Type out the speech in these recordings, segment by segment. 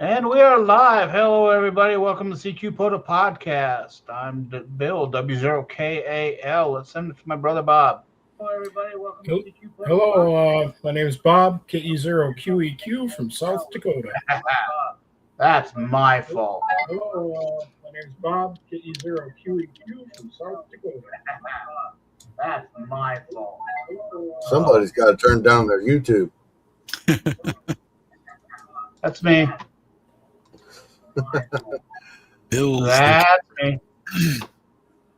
And we are live. Hello, everybody. Welcome to CQ Pota Podcast. I'm Bill, W0KAL. Let's send it to my brother Bob. Hello, everybody. Welcome to CQ Pota Hello, my name is Bob, KE0QEQ from South Dakota. That's my fault. Hello, my name is Bob, KE0QEQ from South Dakota. That's my fault. Somebody's got to turn down their YouTube. That's me. Bill's That's me.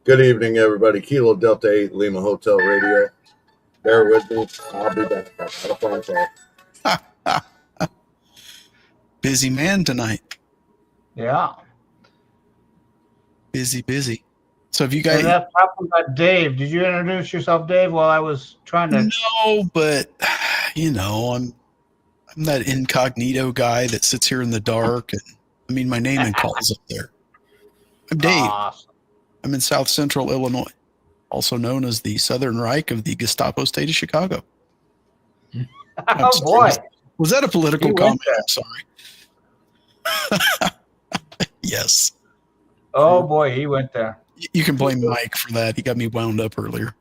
Good evening, everybody. Kilo Delta 8 Lima Hotel Radio. Bear with me. I'll be back. I got a phone call. busy man tonight. Yeah. Busy. So have you guys? And that problem about Dave. Did you introduce yourself, Dave, while I was trying to? No, but I'm that incognito guy that sits here in the dark, and my name and calls up there. I'm Dave. Awesome. I'm in South Central Illinois, also known as the Southern Reich of the Gestapo state of Chicago. Oh boy. Was that a political You comment? went I'm sorry. Yes. Oh boy, he went there. You can blame Mike for that. He got me wound up earlier.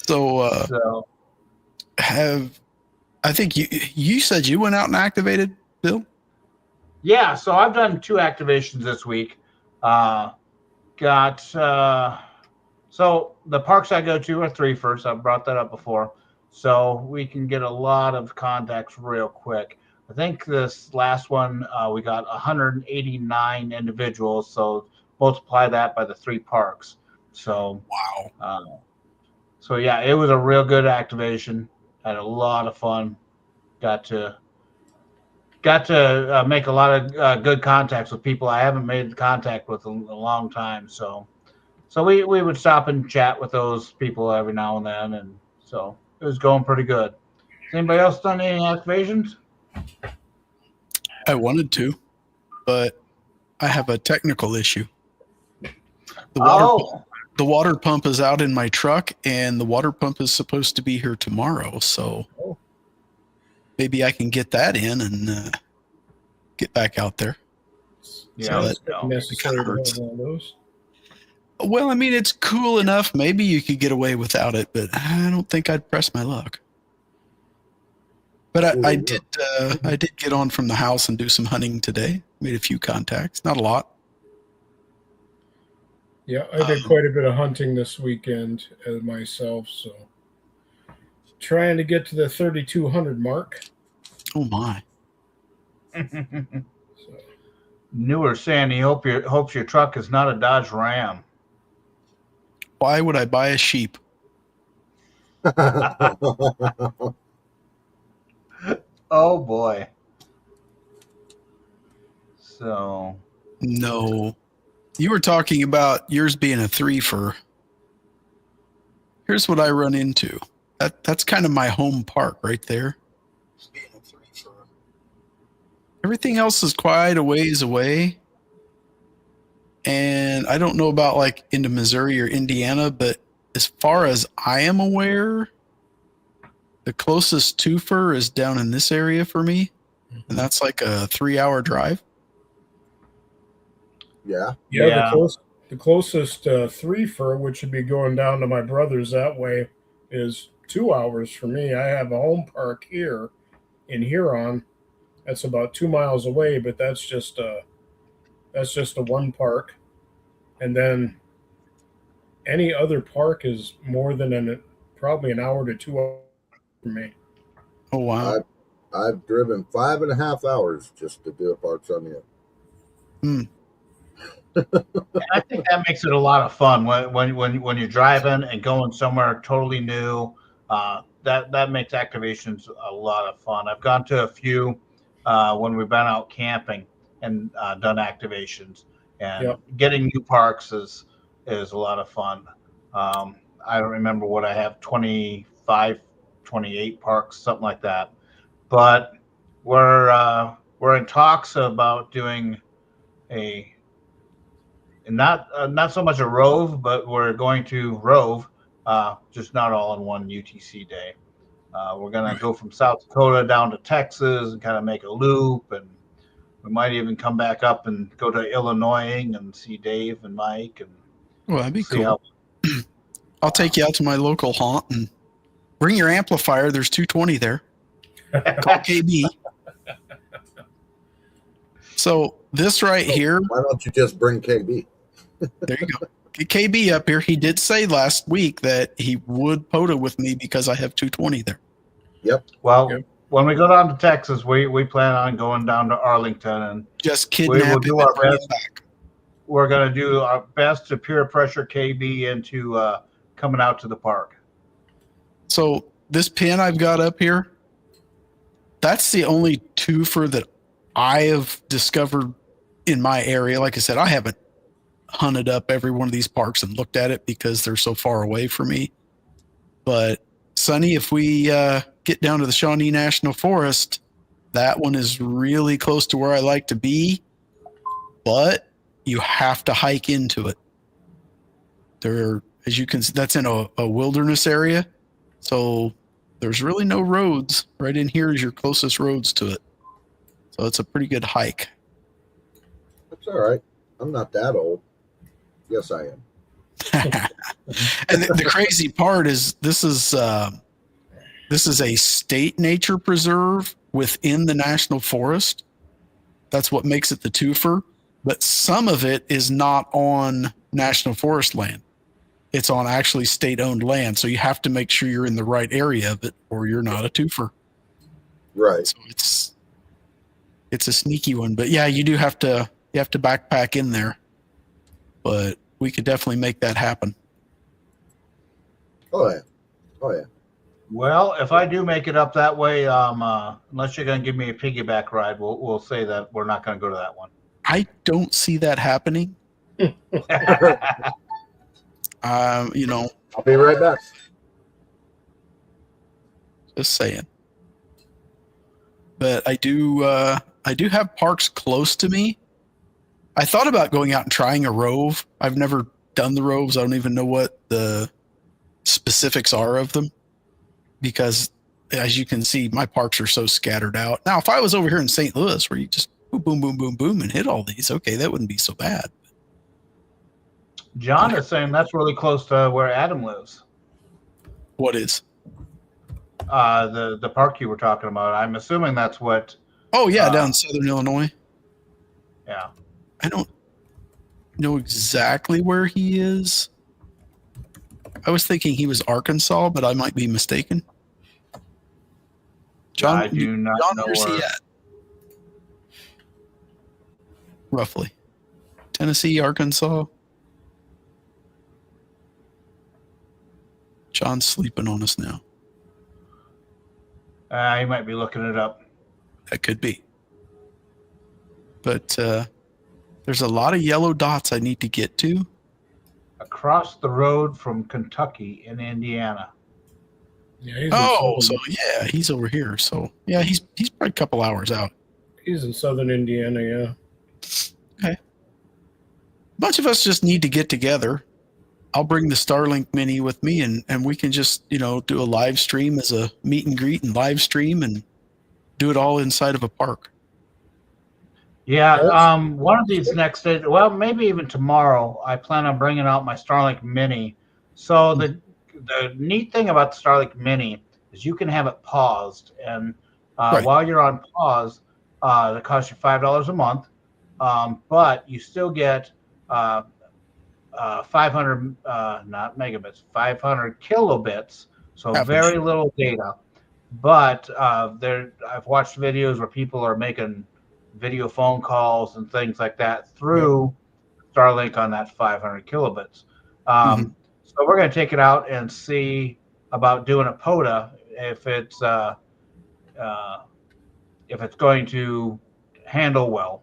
So I think you said you went out and activated, Bill? Yeah, so I've done 2 activations this week. So the parks I go to are 3 first. I've brought that up before. So we can get a lot of contacts real quick. I think this last one, we got 189 individuals. So multiply that by the 3 parks. So wow. So yeah, it was a real good activation. Had a lot of fun. Got to make a lot of good contacts with people I haven't made contact with in a long time. So we would stop and chat with those people every now and then, and so it was going pretty good. Has anybody else done any activations? I wanted to, but I have a technical issue. The water pump is out in my truck, and the water pump is supposed to be here tomorrow. So maybe I can get that in and get back out there. Yeah, so that's necessary to have one of those. Well, it's cool enough. Maybe you could get away without it, but I don't think I'd press my luck. But I did get on from the house and do some hunting today. Made a few contacts, not a lot. Yeah, I did quite a bit of hunting this weekend myself, so trying to get to the 3,200 mark. Oh my! Newer saying he hopes your truck is not a Dodge Ram. Why would I buy a sheep? Oh boy. So no. You were talking about yours being a 3-fer. Here's what I run into. That's kind of my home park right there. Being a 3-fer. Everything else is quite a ways away. And I don't know about like into Missouri or Indiana, but as far as I am aware, the closest 2-fer is down in this area for me. And that's like a 3-hour drive. Yeah. The closest 3-fer, which would be going down to my brother's that way, is 2 hours for me. I have a home park here in Huron. That's about 2 miles away, but that's just a one park. And then any other park is more than probably an hour to 2 hours for me. Oh wow! I've driven 5.5 hours just to do a parks on you. I think that makes it a lot of fun when you're driving and going somewhere totally new. That makes activations a lot of fun. I've gone to a few when we've been out camping and done activations, and getting new parks is a lot of fun. I don't remember what I have, 25, 28 parks, something like that. But we're in talks about doing not so much a rove, but we're going to rove, just not all in one UTC day. We're going to go from South Dakota down to Texas and kind of make a loop, and we might even come back up and go to Illinois and see Dave and Mike and Well, that'd be see cool. I'll take you out to my local haunt and bring your amplifier. There's 220 there. Call KB. So this right here. Why don't you just bring KB? There you go. Get KB up here. He did say last week that he would Pota with me because I have 220 there. Yep. Well, when we go down to Texas, we plan on going down to Arlington and just kidnap do our best. We're going to do our best to peer pressure KB into coming out to the park. So this pin I've got up here, that's the only twofer that I have discovered in my area. Like I said, I haven't hunted up every one of these parks and looked at it because they're so far away from me. But Sonny, if we get down to the Shawnee National Forest, that one is really close to where I like to be, but you have to hike into it. There, as you can see, that's in a wilderness area. So there's really no roads. Right in here is your closest roads to it. So it's a pretty good hike. That's all right. I'm not that old. Yes, I am. And the crazy part is this is a state nature preserve within the national forest. That's what makes it the twofer. But some of it is not on national forest land. It's on actually state-owned land. So you have to make sure you're in the right area of it, or you're not a twofer. Right. So it's a sneaky one. But yeah, you have to backpack in there. But we could definitely make that happen. Oh yeah. Oh yeah. Well, if I do make it up that way, unless you're going to give me a piggyback ride, we'll say that we're not going to go to that one. I don't see that happening. I'll be right back. Just saying. But I do have parks close to me. I thought about going out and trying a rove. I've never done the roves. I don't even know what the specifics are of them because, as you can see, my parks are so scattered out. Now, if I was over here in St. Louis where you just boom, boom, boom, boom, boom, and hit all these, okay, that wouldn't be so bad. John is saying that's really close to where Adam lives. What is? The park you were talking about. I'm assuming that's what. Oh, yeah, down in Southern Illinois. Yeah. I don't know exactly where he is. I was thinking he was Arkansas, but I might be mistaken. John, I do not know where's where. he at? Roughly. Tennessee, Arkansas. John's sleeping on us now. He might be looking it up. That could be. But there's a lot of yellow dots I need to get to. Across the road from Kentucky in Indiana. Yeah, he's over here. So yeah, he's probably a couple hours out. He's in southern Indiana, yeah. Okay. A bunch of us just need to get together. I'll bring the Starlink Mini with me and we can just, do a live stream as a meet and greet and live stream and do it all inside of a park. Yeah, one of these next days, well, maybe even tomorrow, I plan on bringing out my Starlink Mini. So the neat thing about the Starlink Mini is you can have it paused, and Right. while you're on pause, it costs you $5 a month, but you still get 500, not megabits, 500 kilobits, so very little data. But I've watched videos where people are making video phone calls and things like that through Starlink on that 500 kilobits. So we're going to take it out and see about doing a Pota if it's going to handle well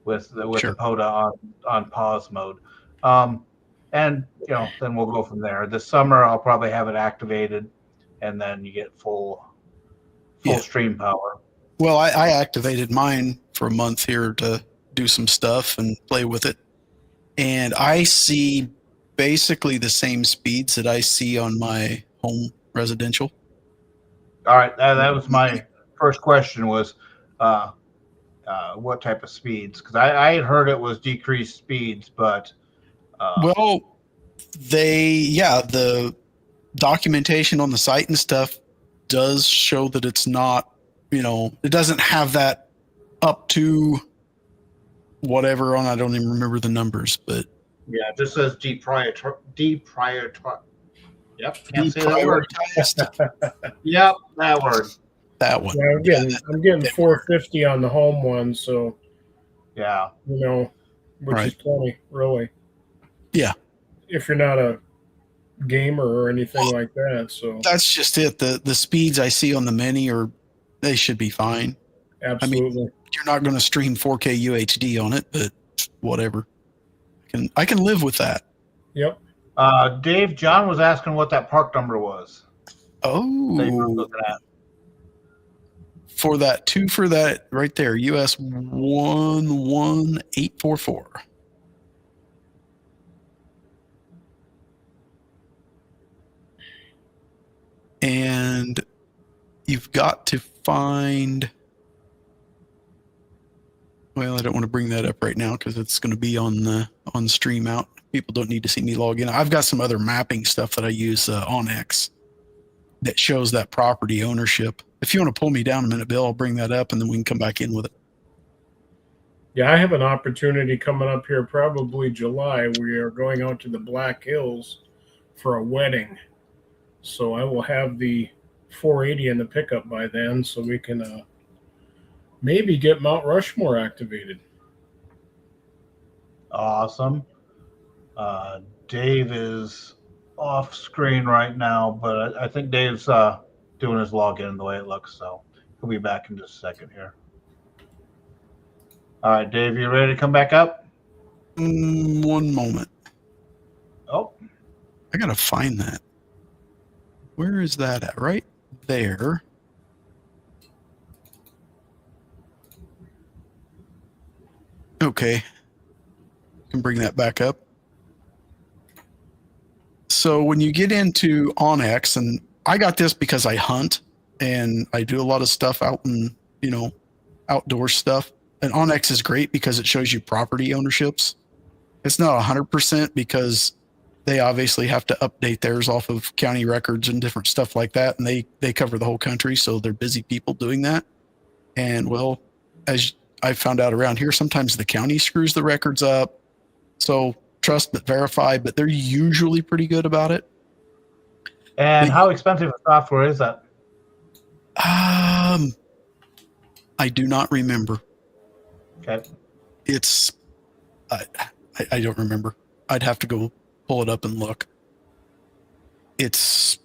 with the Pota on pause mode. And then we'll go from there. This summer I'll probably have it activated, and then you get full stream power. Well, I activated mine for a month here to do some stuff and play with it. And I see basically the same speeds that I see on my home residential. All right, that was my first question was what type of speeds? Because I had heard it was decreased speeds, but Well, the documentation on the site and stuff does show that it's not, it doesn't have that up to whatever on. I don't even remember the numbers, but yeah, it just says deprioritize. Yep, can't say that word. deprioritized. Yep, that word. That one. Yeah, I'm getting 450 on the home one, so Yeah. which Right. is plenty, really. Yeah. If you're not a gamer or anything like that, so That's just it. The speeds I see on the Mini they should be fine. absolutely. You're not going to stream 4K UHD on it, but whatever. I can live with that. Yep. Dave, John was asking what that park number was that you were Oh, looking at. for that right there, US 11844. And you've got to find. Well, I don't want to bring that up right now because it's going to be on stream out. People don't need to see me log in. I've got some other mapping stuff that I use on X that shows that property ownership. If you want to pull me down a minute, Bill, I'll bring that up and then we can come back in with it. Yeah, I have an opportunity coming up here, probably July. We are going out to the Black Hills for a wedding. So I will have the 480 in the pickup by then, so we can maybe get Mount Rushmore activated. Awesome. Dave is off screen right now, but I think Dave's doing his login the way it looks, so he'll be back in just a second here. All right, Dave, you ready to come back up? One moment. Oh, I got to find that. Where is that at? Right there. Okay. Can bring that back up. So when you get into Onyx, and I got this because I hunt and I do a lot of stuff out in, outdoor stuff. And Onyx is great because it shows you property ownerships. It's not 100% because they obviously have to update theirs off of county records and different stuff like that. And they cover the whole country. So they're busy people doing that. And well, as I found out around here, sometimes the county screws the records up. So trust but verify, but they're usually pretty good about it. and how expensive a software is that? I do not remember. Okay. It's I don't remember. I'd have to go pull it up and look. It's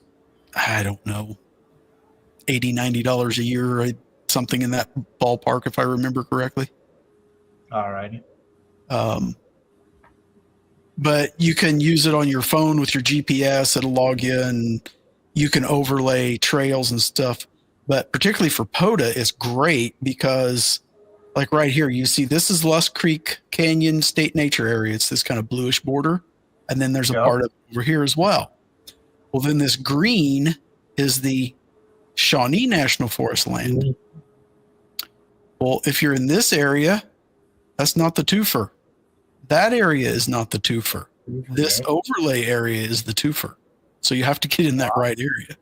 I don't know, $80-$90 a year, something in that ballpark if I remember correctly. All righty. But you can use it on your phone with your GPS. It'll log you and you can overlay trails and stuff. But particularly for Pota, it's great because like right here, you see this is Lusk Creek Canyon State Nature Area. It's this kind of bluish border. And then there's a part of it over here as well. Well, then this green is the Shawnee National Forest land. Mm-hmm. Well, if you're in this area, that's not the twofer. That area is not the twofer. This overlay area is the twofer. So you have to get in that right area.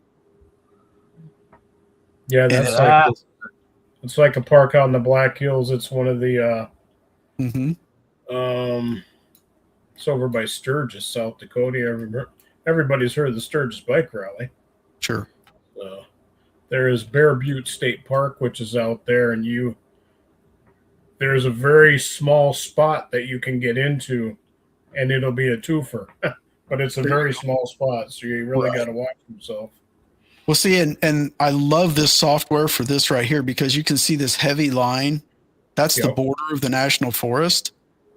Yeah, that's it's like a park out in the Black Hills. It's one of the it's over by Sturgis, South Dakota. Everybody's heard of the Sturgis Bike Rally. Sure. There is Bear Butte State Park, which is out there, and there's a very small spot that you can get into, and it'll be a twofer. But it's a very small spot, so you really got to watch yourself. Well, see, and I love this software for this right here because you can see this heavy line. That's the border of the National Forest,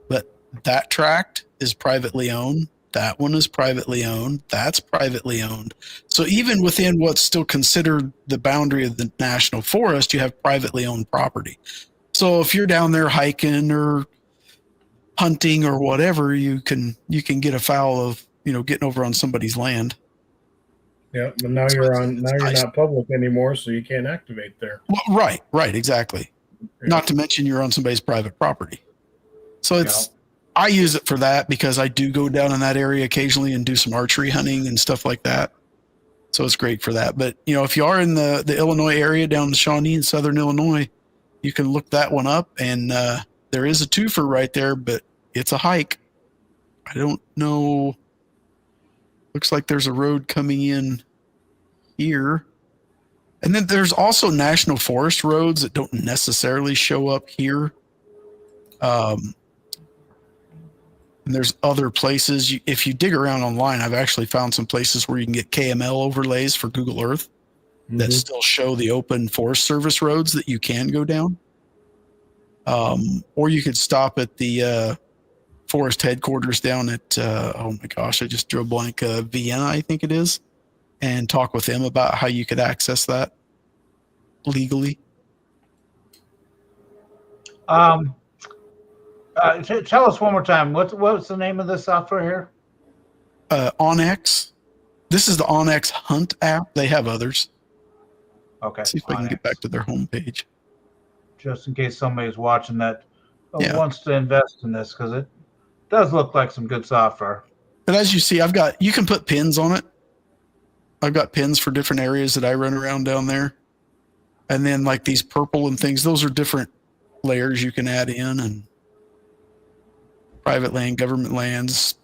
but that tract is privately owned. That one is privately owned. That's privately owned. So even within what's still considered the boundary of the National Forest, you have privately owned property. So if you're down there hiking or hunting or whatever, you can get afoul of, getting over on somebody's land. Yeah, but now So you're it's- on. it's Now you're nice. not public anymore, so you can't activate there. Well, right, exactly. Yeah. Not to mention you're on somebody's private property. So it's I use it for that because I do go down in that area occasionally and do some archery hunting and stuff like that. So it's great for that. But if you are in the Illinois area down in Shawnee in southern Illinois, you can look that one up, and there is a twofer right there, but it's a hike. I don't know. Looks like there's a road coming in here. And then there's also national forest roads that don't necessarily show up here. And there's other places. If you dig around online, I've actually found some places where you can get KML overlays for Google Earth that still show the open Forest Service roads that you can go down. Or you could stop at the forest headquarters down at, oh my gosh, I just drew a blank, Vienna, I think it is, and talk with them about how you could access that legally. Tell us one more time. What's the name of this software here? Onyx. This is the Onyx Hunt app. They have others. Okay. Let's see if I can get back to their homepage. Just in case somebody's watching that Yeah. wants to invest in this, because it does look like some good software. But as you see, you can put pins on it. I've got pins for different areas that I run around down there. And then like these purple and things, those are different layers you can add in, and private land, government lands.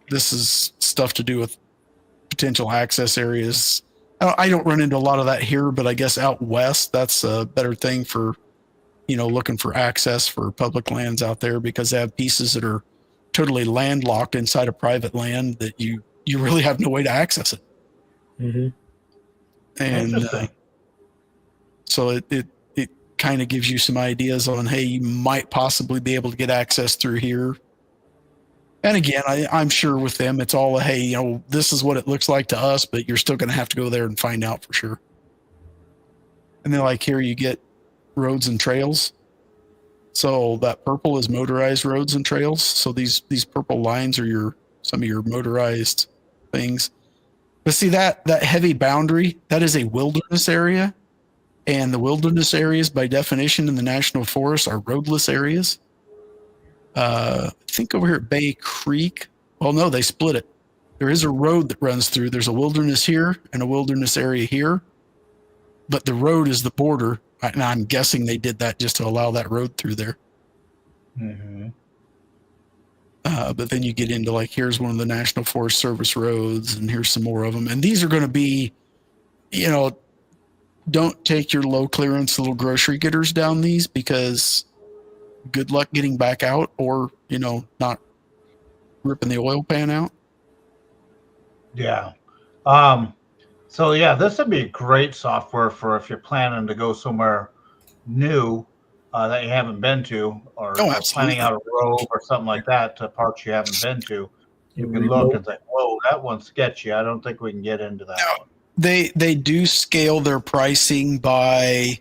This is stuff to do with potential access areas. I don't run into a lot of that here, but I guess out west, that's a better thing for, looking for access for public lands out there, because they have pieces that are totally landlocked inside of private land that you really have no way to access it. Mm-hmm. And so it kind of gives you some ideas on, hey, you might possibly be able to get access through here. And again, I'm sure with them, it's all, hey, this is what it looks like to us, but you're still going to have to go there and find out for sure. And then like here, you get roads and trails. So that purple is motorized roads and trails. So these purple lines are some of your motorized things. But see that heavy boundary, that is a wilderness area. And the wilderness areas, by definition, in the national forest are roadless areas. I think over here at Bay Creek. Well, no, they split it. There is a road that runs through. There's a wilderness here and a wilderness area here. But the road is the border. And I'm guessing they did that just to allow that road through there. Mm-hmm. But then you get into like, here's one of the National Forest Service roads, and here's some more of them. And these are going to be, don't take your low clearance little grocery getters down these, because good luck getting back out, or, not ripping the oil pan out. Yeah. So yeah, this would be great software for if you're planning to go somewhere new that you haven't been to, or planning out a road or something like that to parts you haven't been to. You can look and say, whoa, that one's sketchy. I don't think we can get into that one. They do scale their pricing by,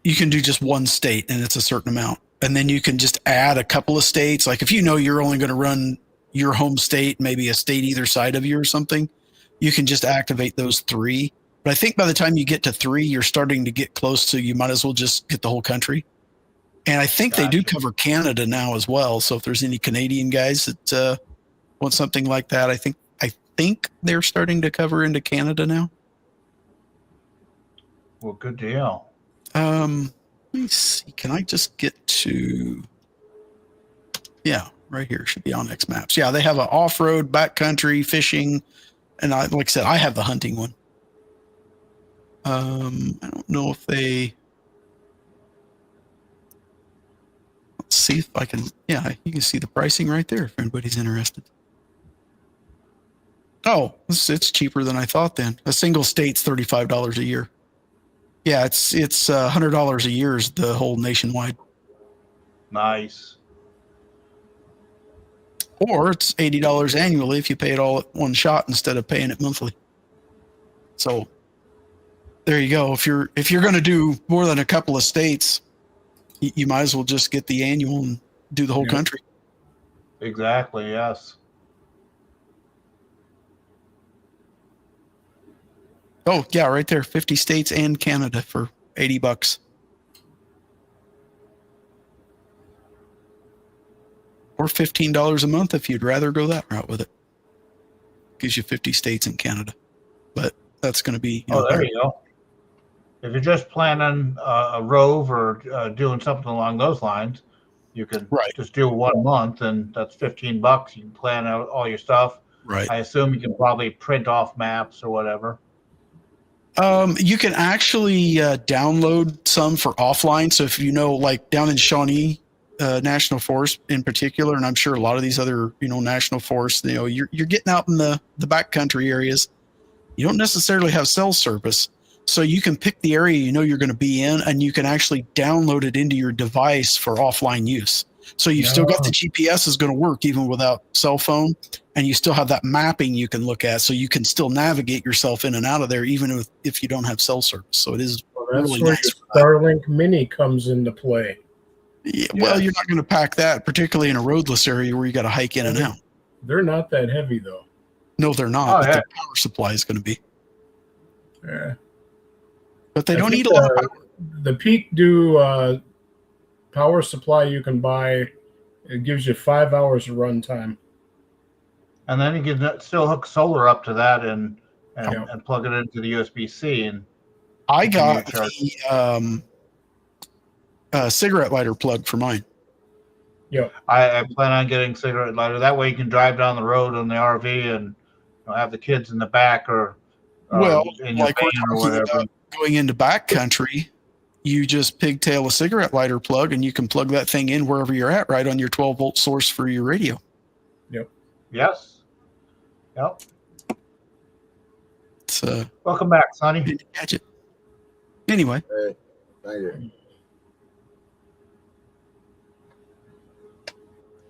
you can do just one state and it's a certain amount. And then you can just add a couple of states. Like if you're only going to run your home state, maybe a state either side of you or something, you can just activate those 3. But I think by the time you get to 3, you're starting to get close to, you might as well just get the whole country. And I think they do cover Canada now as well. So if there's any Canadian guys that want something like that, I think they're starting to cover into Canada now. Well, good deal. Let me see. Can I just get to? Yeah, right here should be on X Maps. Yeah, they have an off-road, backcountry, fishing, and like I said, I have the hunting one. I don't know if they. Let's see if I can. Yeah, you can see the pricing right there if anybody's interested. Oh, it's cheaper than I thought then. A single state's $35 a year. Yeah, it's $100 a year is the whole nationwide. Nice. Or it's $80 annually if you pay it all at one shot instead of paying it monthly. So there you go. If you're going to do more than a couple of states, you might as well just get the annual and do the whole country. Exactly. Yes. Oh yeah, right there, 50 states and Canada for $80. Or $15 a month if you'd rather go that route with it. Gives you 50 states in Canada, but that's going to be there you go. If you're just planning a rove or doing something along those lines, you can just do 1 month, and that's $15. You can plan out all your stuff. Right. I assume you can probably print off maps or whatever. You can actually download some for offline. So if like down in Shawnee National Forest in particular, and I'm sure a lot of these other national forests, you're getting out in the backcountry areas. You don't necessarily have cell service, so you can pick the area you're going to be in, and you can actually download it into your device for offline use. So you've still got the GPS is going to work even without cell phone, and you still have that mapping you can look at, so you can still navigate yourself in and out of there even if you don't have cell service. So it is that's really where nice. Your Starlink Mini comes into play. Yeah, well, you're not going to pack that, particularly in a roadless area where you got to hike in and out. They're not that heavy though. No, they're not. But their power supply is going to be. Yeah. But they don't need a lot of power. The Peak Do power supply you can buy, it gives you 5 hours of run time. And then you can still hook solar up to that and plug it into the USB-C. And I got the cigarette lighter plug for mine. Yeah, I plan on getting cigarette lighter. That way you can drive down the road on the RV and have the kids in the back or in your van or whatever. Going into backcountry, you just pigtail a cigarette lighter plug and you can plug that thing in wherever you're at, right on your 12-volt source for your radio. Yep. Yes. Yep. It's welcome back, Sonny. Gadget. Anyway. Hey, thank you.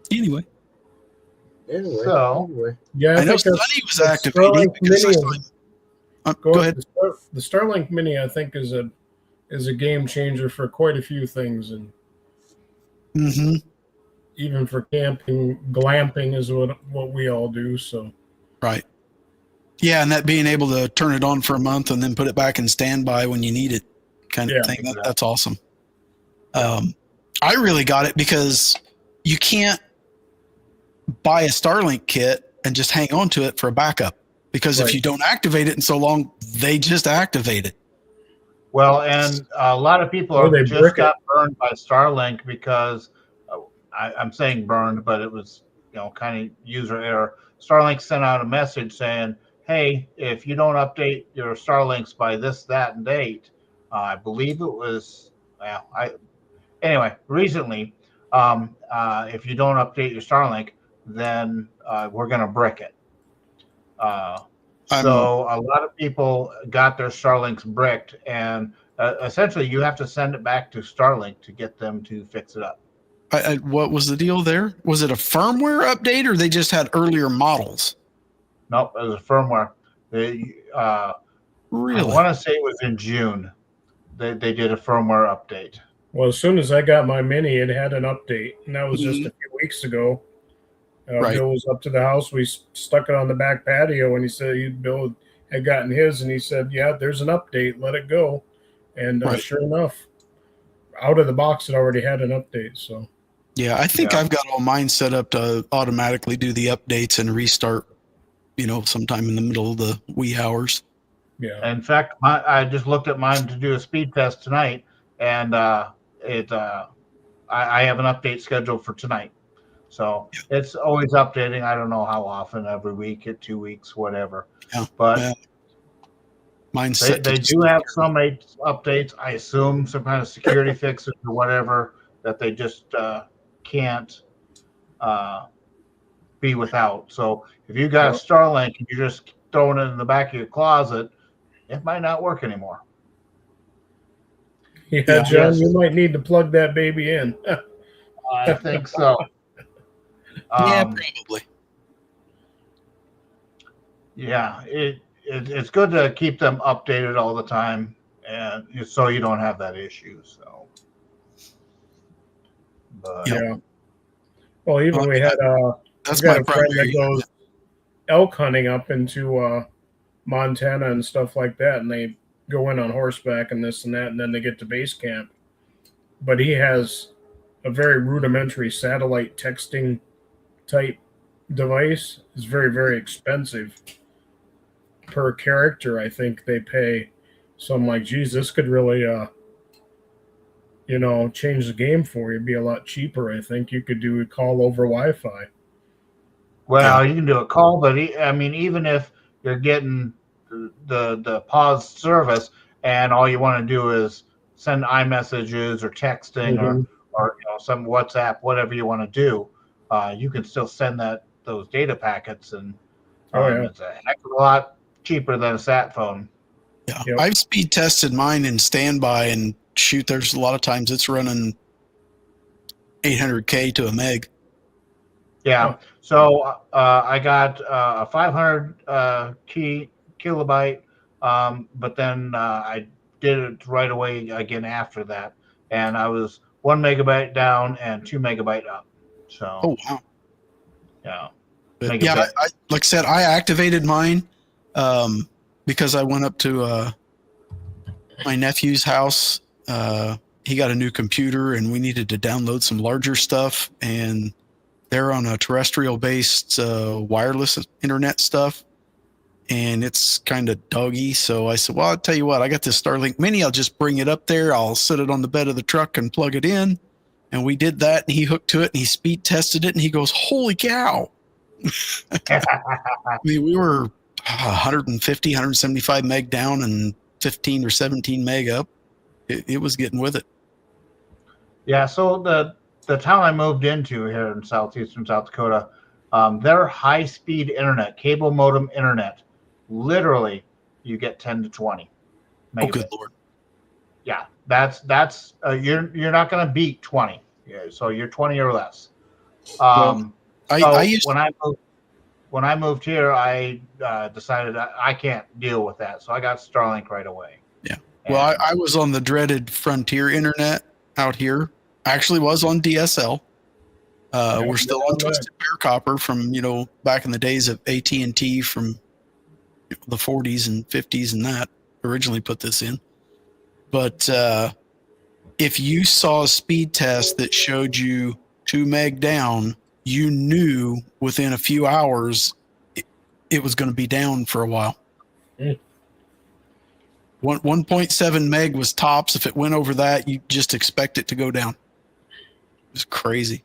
Anyway. Yeah, I know Sonny was activating because I saw him. Go ahead. The Starlink Mini, I think, is a game changer for quite a few things, and even for camping, glamping is what we all do. So, right, yeah, and that being able to turn it on for a month and then put it back in standby when you need it, kind of thing. Exactly. That's awesome. I really got it because you can't buy a Starlink kit and just hang on to it for a backup. Because if you don't activate it in so long, they just activate it. Well, and a lot of people just got burned by Starlink because I'm saying burned, but it was kind of user error. Starlink sent out a message saying, "Hey, if you don't update your Starlinks by this, that, and date," I believe it was. Recently, if you don't update your Starlink, then we're going to brick it. So a lot of people got their Starlinks bricked, and essentially you have to send it back to Starlink to get them to fix it up. What was the deal there? Was it a firmware update, or they just had earlier models? Nope, it was a firmware. Really? I want to say it was in June. They did a firmware update. Well, as soon as I got my Mini, it had an update, and that was just a few weeks ago. Bill was up to the house. We stuck it on the back patio, and he said Bill had gotten his, and he said, "Yeah, there's an update. Let it go." And sure enough, out of the box, it already had an update. So, yeah, I think I've got all mine set up to automatically do the updates and restart. Sometime in the middle of the wee hours. Yeah. In fact, I just looked at mine to do a speed test tonight, and I have an update scheduled for tonight. So it's always updating. I don't know how often, every week, 2 weeks, whatever. Yeah, but mine's they do have some updates. I assume some kind of security fixes or whatever that they just can't be without. So if you got a Starlink and you're just throwing it in the back of your closet, it might not work anymore. Yeah, John, you might need to plug that baby in. I think so. Yeah, probably. Yeah, it's good to keep them updated all the time, and so you don't have that issue. So, but well, even we had a friend that goes elk hunting up into Montana and stuff like that, and they go in on horseback and this and that, and then they get to base camp. But he has a very rudimentary satellite texting type device. It's very, very expensive per character. I think they pay. So I'm like, geez, this could really, change the game for you. Be a lot cheaper. I think you could do a call over Wi-Fi. Well, you can do a call, but even if you're getting the paused service and all you want to do is send iMessages or texting or some WhatsApp, whatever you want to do, you can still send those data packets, and it's a heck of a lot cheaper than a sat phone. Yeah, yep. I've speed tested mine in standby, and shoot, there's a lot of times it's running 800K to a meg. Yeah, so I got a 500 kilobyte, but then I did it right away again after that, and I was 1 megabyte down and 2 megabyte up. So, oh wow, yeah, but yeah. I, like I said, I activated mine because I went up to my nephew's house. He got a new computer, and we needed to download some larger stuff, and they're on a terrestrial-based wireless internet stuff, and it's kind of doggy. So I said, well, I'll tell you what, I got this Starlink Mini. I'll just bring it up there. I'll set it on the bed of the truck and plug it in. And we did that, and he hooked to it, and he speed tested it, and he goes, holy cow. I mean, we were 150, 175 meg down and 15 or 17 meg up. It was getting with it. Yeah, so the town I moved into here in southeastern South Dakota, their high-speed internet, cable modem internet, literally you get 10 to 20 megabits. Oh, good Lord. Yeah, that's you're not going to beat 20. Yeah, so you're 20 or less. When I moved here, I decided I can't deal with that, so I got Starlink right away. Yeah. Well, I was on the dreaded Frontier internet out here. I actually was on DSL. We're still on Twisted Pair Copper from back in the days of AT&T from the 40s and 50s, and that originally put this in. But if you saw a speed test that showed you 2 meg down, you knew within a few hours it was going to be down for a while. 1.7 meg was tops. If it went over that, you just expect it to go down. It's crazy.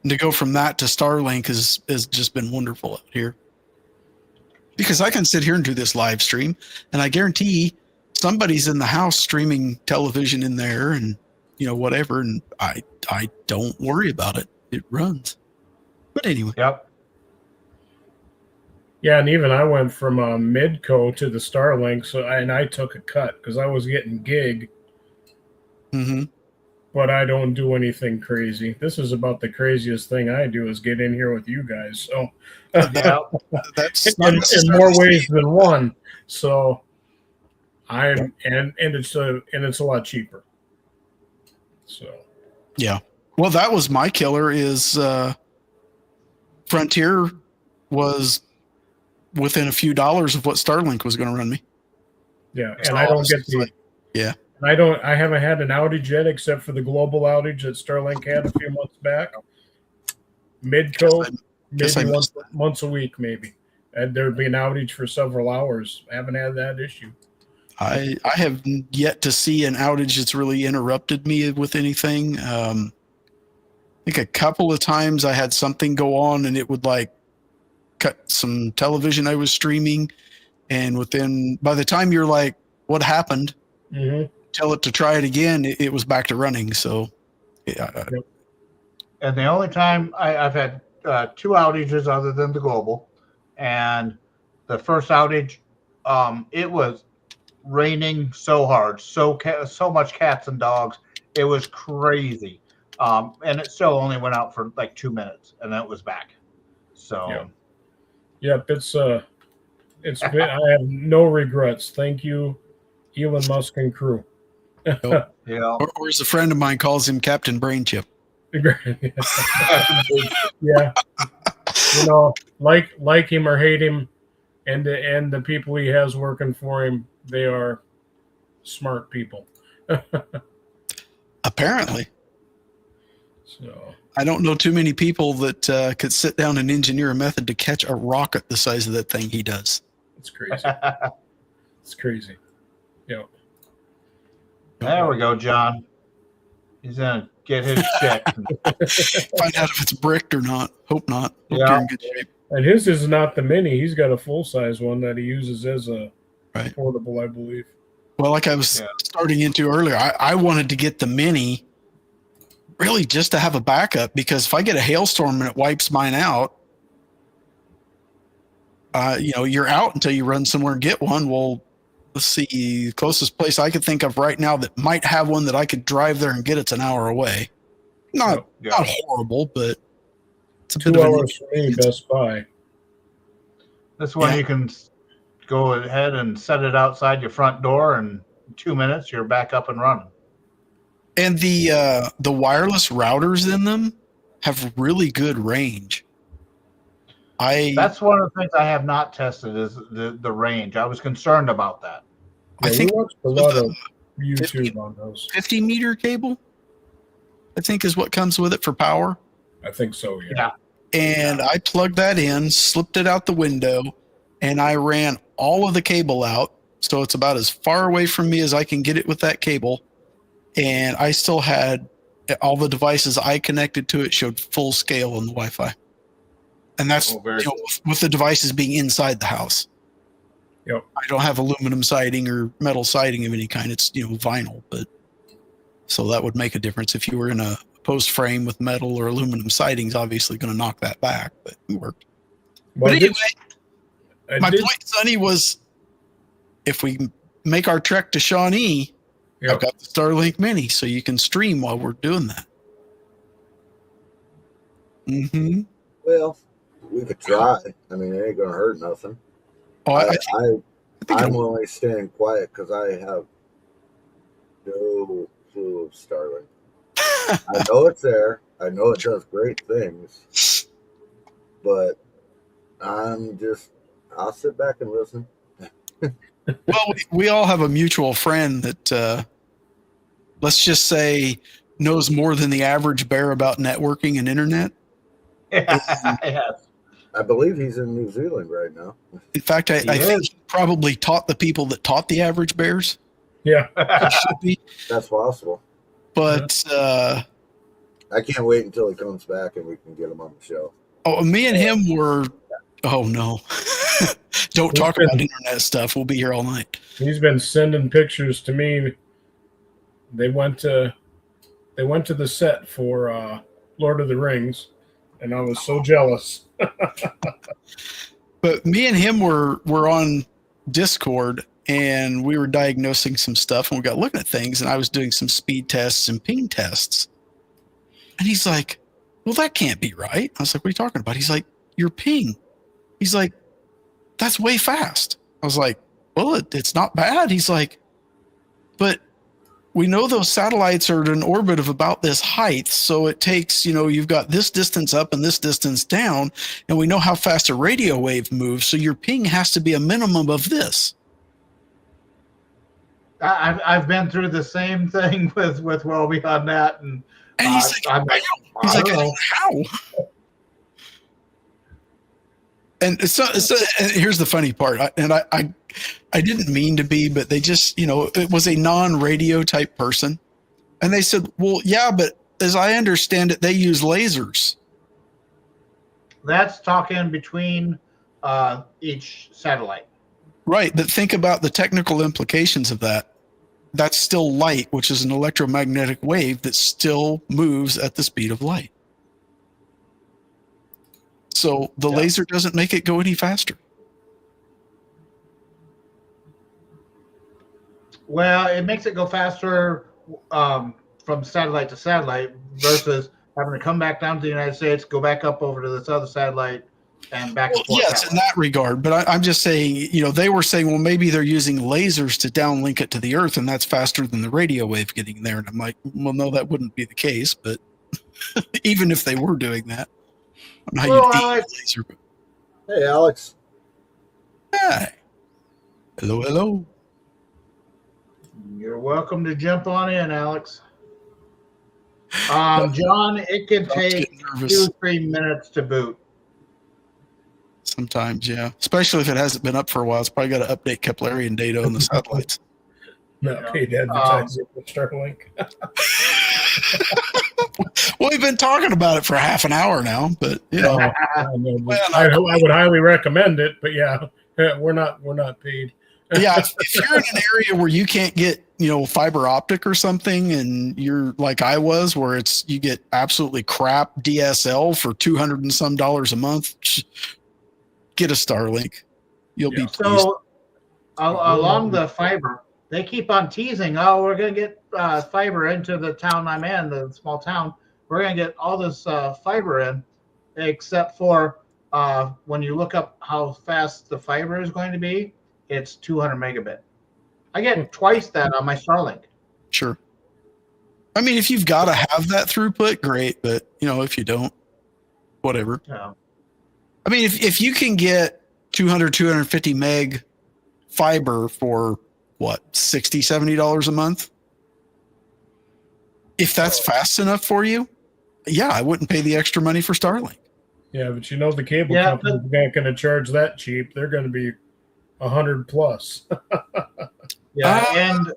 And to go from that to Starlink has just been wonderful out here. Because I can sit here and do this live stream, and I guarantee somebody's in the house streaming television in there and whatever, and I don't worry about it. It runs. But anyway. Yep. Yeah, and even I went from Midco to the Starlink, and I took a cut because I was getting gig. Mm-hmm. But I don't do anything crazy. This is about the craziest thing I do is get in here with you guys. So yeah, that's in more ways than one. So and it's a lot cheaper. So yeah. Well, that was my killer. Is Frontier was within a few dollars of what Starlink was going to run me. Yeah, and I don't get the yeah. I haven't had an outage yet, except for the global outage that Starlink had a few months back. Midco, maybe once a week, maybe. And there'd be an outage for several hours. I haven't had that issue. I have yet to see an outage that's really interrupted me with anything. I think a couple of times I had something go on, and it would cut some television I was streaming. And by the time you're like, what happened? Mm-hmm. Tell it to try it again, it was back to running. So, yeah. And the only time I've had 2 outages other than the global, and the first outage, it was raining so hard, so much cats and dogs, it was crazy, and it still only went out for like 2 minutes, and then it was back. So, yep, it's been. I have no regrets. Thank you, Elon Musk and crew. Nope. Yeah. Or as a friend of mine calls him, Captain Brain Chip. Yeah. Like him or hate him, And the people he has working for him, they are smart people. Apparently. So I don't know too many people that could sit down and engineer a method to catch a rocket the size of that thing he does. it's crazy. It's crazy. Yeah. There we go, John. He's gonna get his check. Find out if it's bricked or not. Hope not. Hope Yeah. you're in good shape. And his is not the mini. He's got a full size one that he uses as a Right. portable, I believe. Well, like I was starting into earlier, I wanted to get the mini really just to have a backup, because if I get a hailstorm and it wipes mine out, you're out until you run somewhere and get one. Well, let's see, the closest place I could think of right now that might have one that I could drive there and get, it's an hour away. Not horrible, but it's a 2 bit of hours for me, Best Buy. This one you can go ahead and set it outside your front door, and in 2 minutes you're back up and running. And the wireless routers in them have really good range. That's one of the things I have not tested is the range. I was concerned about that. Yeah, I think we watched a lot of YouTube 50 on those. 50 meter cable, I think, is what comes with it for power. I think so, yeah. And I plugged that in, slipped it out the window, and I ran all of the cable out. So it's about as far away from me as I can get it with that cable. And I still had all the devices I connected to it showed full scale on the Wi-Fi. And that's with the devices being inside the house. Yep. I don't have aluminum siding or metal siding of any kind. It's vinyl, but so that would make a difference. If you were in a post frame with metal or aluminum siding's obviously going to knock that back, but it worked. Well, but anyway, my point, Sonny, was if we make our trek to Shawnee, I've got the Starlink Mini, so you can stream while we're doing that. Mm-hmm. Well, we could try. I mean, it ain't gonna hurt nothing. Oh, I'm only staying quiet because I have no clue of Starlink. I know it's there. I know it does great things, but I'll sit back and listen. Well, we all have a mutual friend that, let's just say, knows more than the average bear about networking and internet. I believe he's in New Zealand right now. In fact, I think he probably taught the people that taught the average bears. Yeah. It should be. That's possible. But I can't wait until he comes back and we can get him on the show. Oh, me and him were. Oh no! Don't talk about internet stuff. We'll be here all night. He's been sending pictures to me. They went to the set for Lord of the Rings, and I was so jealous. But me and him were on Discord, and we were diagnosing some stuff, and we got looking at things, and I was doing some speed tests and ping tests, and he's like, "Well, that can't be right." I was like, "What are you talking about?" He's like, "Your ping." He's like, "That's way fast." I was like, "Well, it's not bad." He's like, "But we know those satellites are at an orbit of about this height. So it takes, you've got this distance up and this distance down. And we know how fast a radio wave moves. So your ping has to be a minimum of this." I've been through the same thing with Well Beyond That. And he's like, how? And so and here's the funny part. I didn't mean to be, but they just, it was a non-radio type person. And they said, "Well, yeah, but as I understand it, they use lasers." That's talking between each satellite. Right. But think about the technical implications of that. That's still light, which is an electromagnetic wave that still moves at the speed of light. So the laser doesn't make it go any faster. Well, it makes it go faster from satellite to satellite versus having to come back down to the United States, go back up over to this other satellite, and back and forth. Yes, in that regard. But I'm just saying, they were saying, well, maybe they're using lasers to downlink it to the Earth, and that's faster than the radio wave getting there. And I'm like, well, no, that wouldn't be the case. But even if they were doing that, I don't know how you'd aim a laser. Hey, Alex. Hi. Hello, hello. You're welcome to jump on in, Alex. John, it can John's take getting nervous 2-3 minutes to boot. sometimes, yeah. Especially if it hasn't been up for a while. It's probably got to update Keplerian data on the satellites. Not Yeah. paid advertising for Starlink. Well, we've been talking about it for half an hour now, but you know, I know, but Well, I would highly recommend it, but yeah, we're not paid. yeah, if you're in an area where you can't get, fiber optic or something, and you're like I was, where you get absolutely crap DSL for $200 and some a month, get a Starlink. You'll be pleased. So along the fiber, they keep on teasing, oh, we're going to get fiber into the town I'm in, the small town. We're going to get all this fiber in, except for when you look up how fast the fiber is going to be, it's 200 megabit. I get twice that on my Starlink. Sure. I mean, if you've got to have that throughput, great. But, if you don't, whatever. Yeah. I mean, if you can get 250 meg fiber for what, $60, $70 a month? If that's fast enough for you, yeah, I wouldn't pay the extra money for Starlink. Yeah, but the cable company's not going to charge that cheap. They're going to be 100 plus. Yeah, and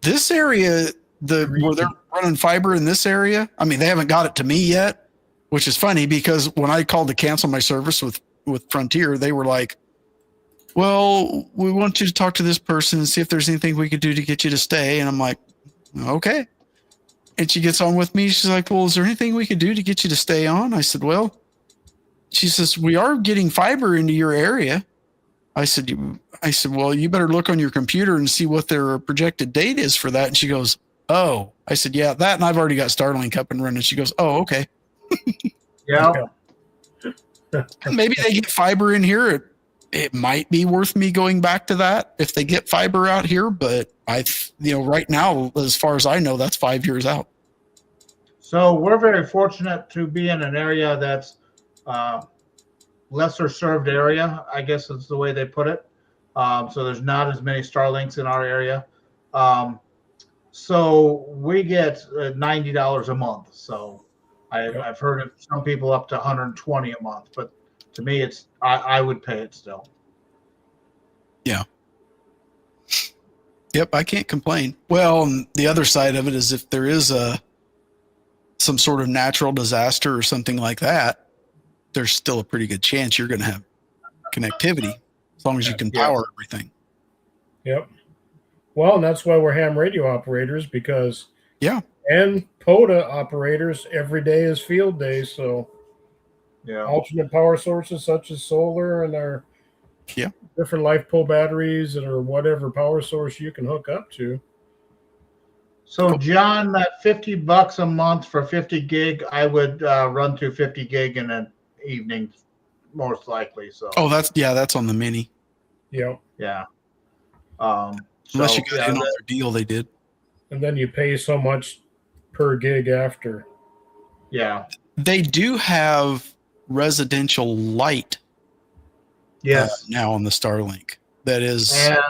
this area, where they're running fiber in this area, I mean, they haven't got it to me yet, which is funny because when I called to cancel my service with Frontier, they were like, well, we want you to talk to this person and see if there's anything we could do to get you to stay. And I'm like, okay. And she gets on with me. She's like, well, is there anything we could do to get you to stay on? I said, well, she says, we are getting fiber into your area. I said, well, you better look on your computer and see what their projected date is for that. And she goes, oh. I said, yeah, that, and I've already got Starlink up and running. She goes, oh, okay. yeah. Maybe they get fiber in here. It might be worth me going back to that if they get fiber out here. But right now, as far as I know, that's 5 years out. So we're very fortunate to be in an area that's lesser served area, I guess is the way they put it. So there's not as many Starlinks in our area. So we get $90 a month. So I've heard of some people up to 120 a month, but to me, I would pay it still. Yeah. Yep, I can't complain. Well, the other side of it is if there is some sort of natural disaster or something like that, there's still a pretty good chance you're going to have connectivity as long as you can power everything. Yep. Well, and that's why we're ham radio operators, because and Pota operators, every day is field day. So alternate power sources such as solar and our different LiFePO batteries or whatever power source you can hook up to. So John, that $50 a month for 50 gig, I would run through 50 gig in an evening, most likely. So that's on the mini. Yep. Yeah. Unless you got in on their deal, they did. And then you pay so much per gig after. Yeah. They do have residential light. Yes. Now on the Starlink, that is a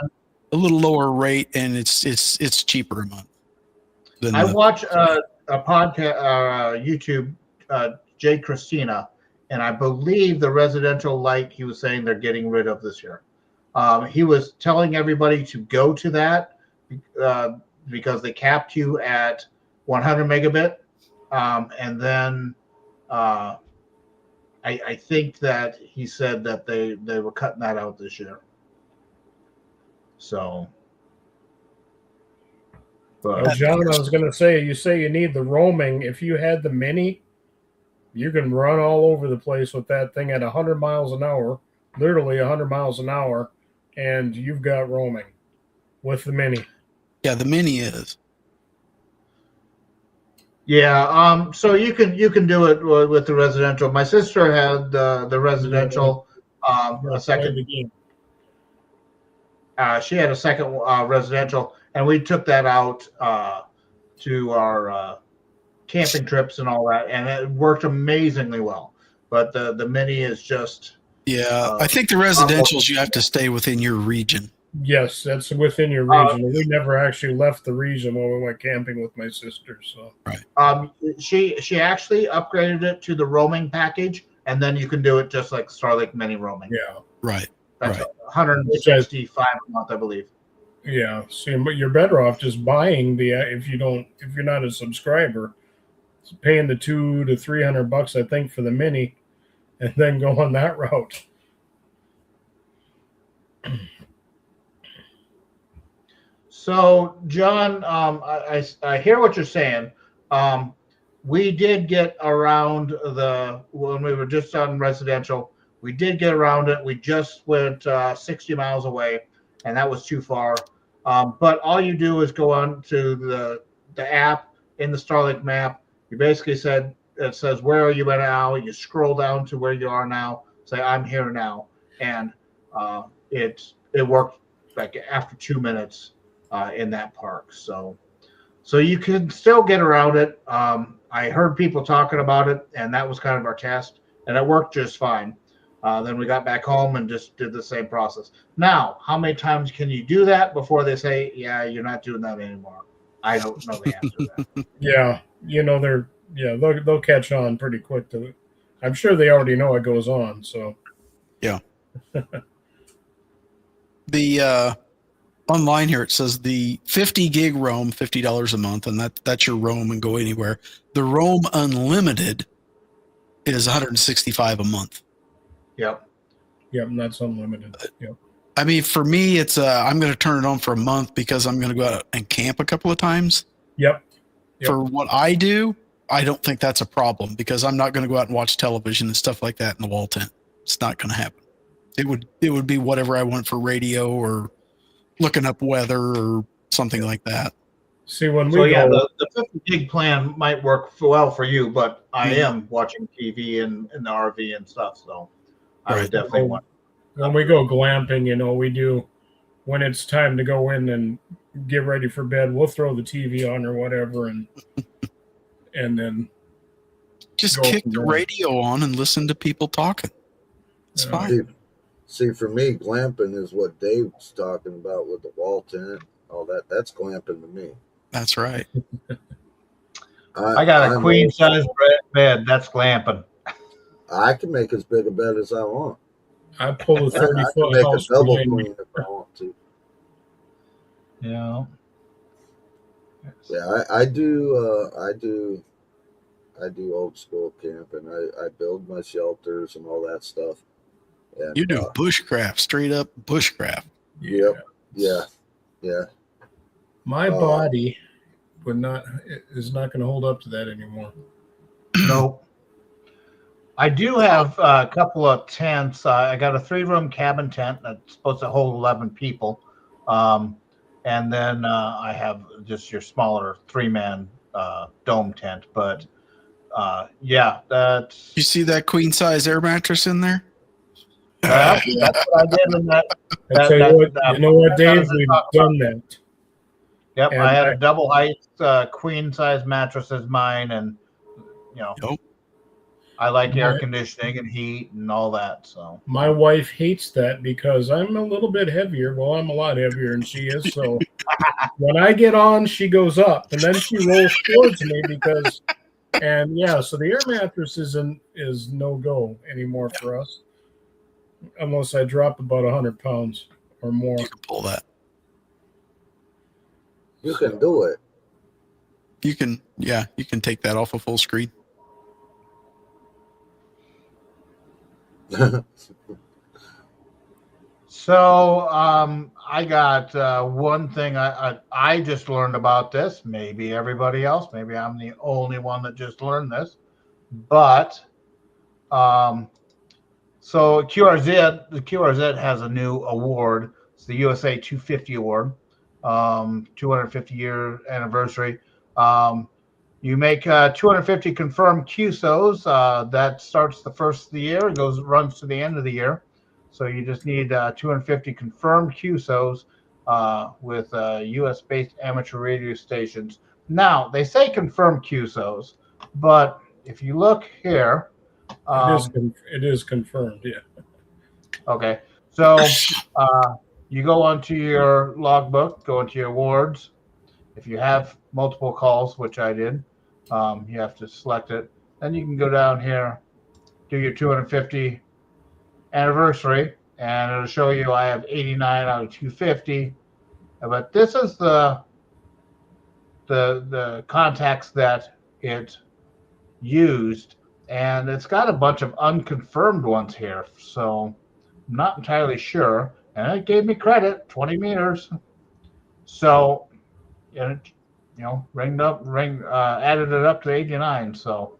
little lower rate, and it's cheaper a month. I watch a podcast, YouTube, Jay Christina, and I believe the residential light he was saying they're getting rid of this year. He was telling everybody to go to that because they capped you at 100 megabit, and then I think that he said that they were cutting that out this year. So. Well, John, I was going to say, you say you need the roaming. If you had the mini, you can run all over the place with that thing at 100 miles an hour, literally 100 miles an hour, and you've got roaming with the mini. Yeah, the mini is. Yeah, so you can do it with the residential. My sister had the residential, a second. She had a second residential, and we took that out to our camping trips and all that, and it worked amazingly well. But the mini is just Yeah, I think the residentials you have to stay within your region. Yes, that's within your region. We never actually left the region when we went camping with my sister. So She actually upgraded it to the roaming package, and then you can do it just like Starlink Mini roaming. yeah, Right. That's right. 165 a month, I believe. yeah. See, but you're better off just buying the if you're not a subscriber, paying the $200 to $300 I think for the mini, and then go on that route. So, John, I hear what you're saying. We did get around when we were just on residential. We did get around it. We just went 60 miles away, and that was too far. But all you do is go on to the app in the Starlink map. You basically it says, where are you at now? You scroll down to where you are now, say, I'm here now. And it worked like after 2 minutes in that park. So you can still get around it. I heard people talking about it, and that was kind of our test, and it worked just fine. Then we got back home and just did the same process. Now, how many times can you do that before they say, yeah, you're not doing that anymore? I don't know the answer to that. Yeah, they'll catch on pretty quick to it. I'm sure they already know it goes on. So yeah. The online here it says the 50 gig roam, $50 a month, and that's your roam and go anywhere. The roam unlimited is $165 a month. Yep. Yep, and that's unlimited. Yep. I mean, for me, it's I'm going to turn it on for a month because I'm going to go out and camp a couple of times. Yep. For what I do, I don't think that's a problem because I'm not going to go out and watch television and stuff like that in the wall tent. It's not going to happen. It would be whatever I want for radio or looking up weather or something like that. See, when so we yeah, go, the 50 gig plan might work well for you, but I am watching TV in the RV and stuff, so I would definitely want. When we go glamping, we do when it's time to go in and get ready for bed, we'll throw the TV on or whatever, and then just kick the radio on and listen to people talking. It's fine. See, for me, glamping is what Dave's talking about with the wall tent, all that. That's glamping to me. That's right. I got a queen size bed. That's glamping. I can make as big a bed as I want. I pull a 30-foot make house a double queen if I want to. Yeah. Yeah, I do old school camping. I build my shelters and all that stuff. And, you do bushcraft, straight up bushcraft. Yep. Yeah. My body is not going to hold up to that anymore. Nope. I do have a couple of tents. I got a 3-room cabin tent that's supposed to hold 11 people. And then I have just your smaller 3-man dome tent. But yeah, that's. You see that queen size air mattress in there? That's what I did in that. You know what, Dave? We've done that. Yep, and I had a double height queen size mattress as mine, and Yep. I like air conditioning and heat and all that. So my wife hates that because I'm a little bit heavier. Well, I'm a lot heavier than she is. So when I get on, she goes up, and then she rolls towards me because. And so the air mattress is no go anymore for us, unless I drop about 100 pounds or more. You can pull that. You can do it. You can take that off of full screen. So I got one thing I just learned about this. Maybe everybody else. Maybe I'm the only one that just learned this. But so the QRZ has a new award. It's the USA 250 Award, 250-year anniversary. You make 250 confirmed QSOs. That starts the first of the year. It runs to the end of the year. So you just need 250 confirmed QSOs with U.S.-based amateur radio stations. Now, they say confirmed QSOs, but if you look here. It is confirmed, yeah. Okay. So you go onto your logbook, go into your awards. If you have multiple calls, which I did, you have to select it. Then you can go down here, do your 250 anniversary, and it'll show you I have 89 out of 250. But this is the contacts that it used, and it's got a bunch of unconfirmed ones here. So I'm not entirely sure. And it gave me credit, 20 meters. So it, added it up to 89. So,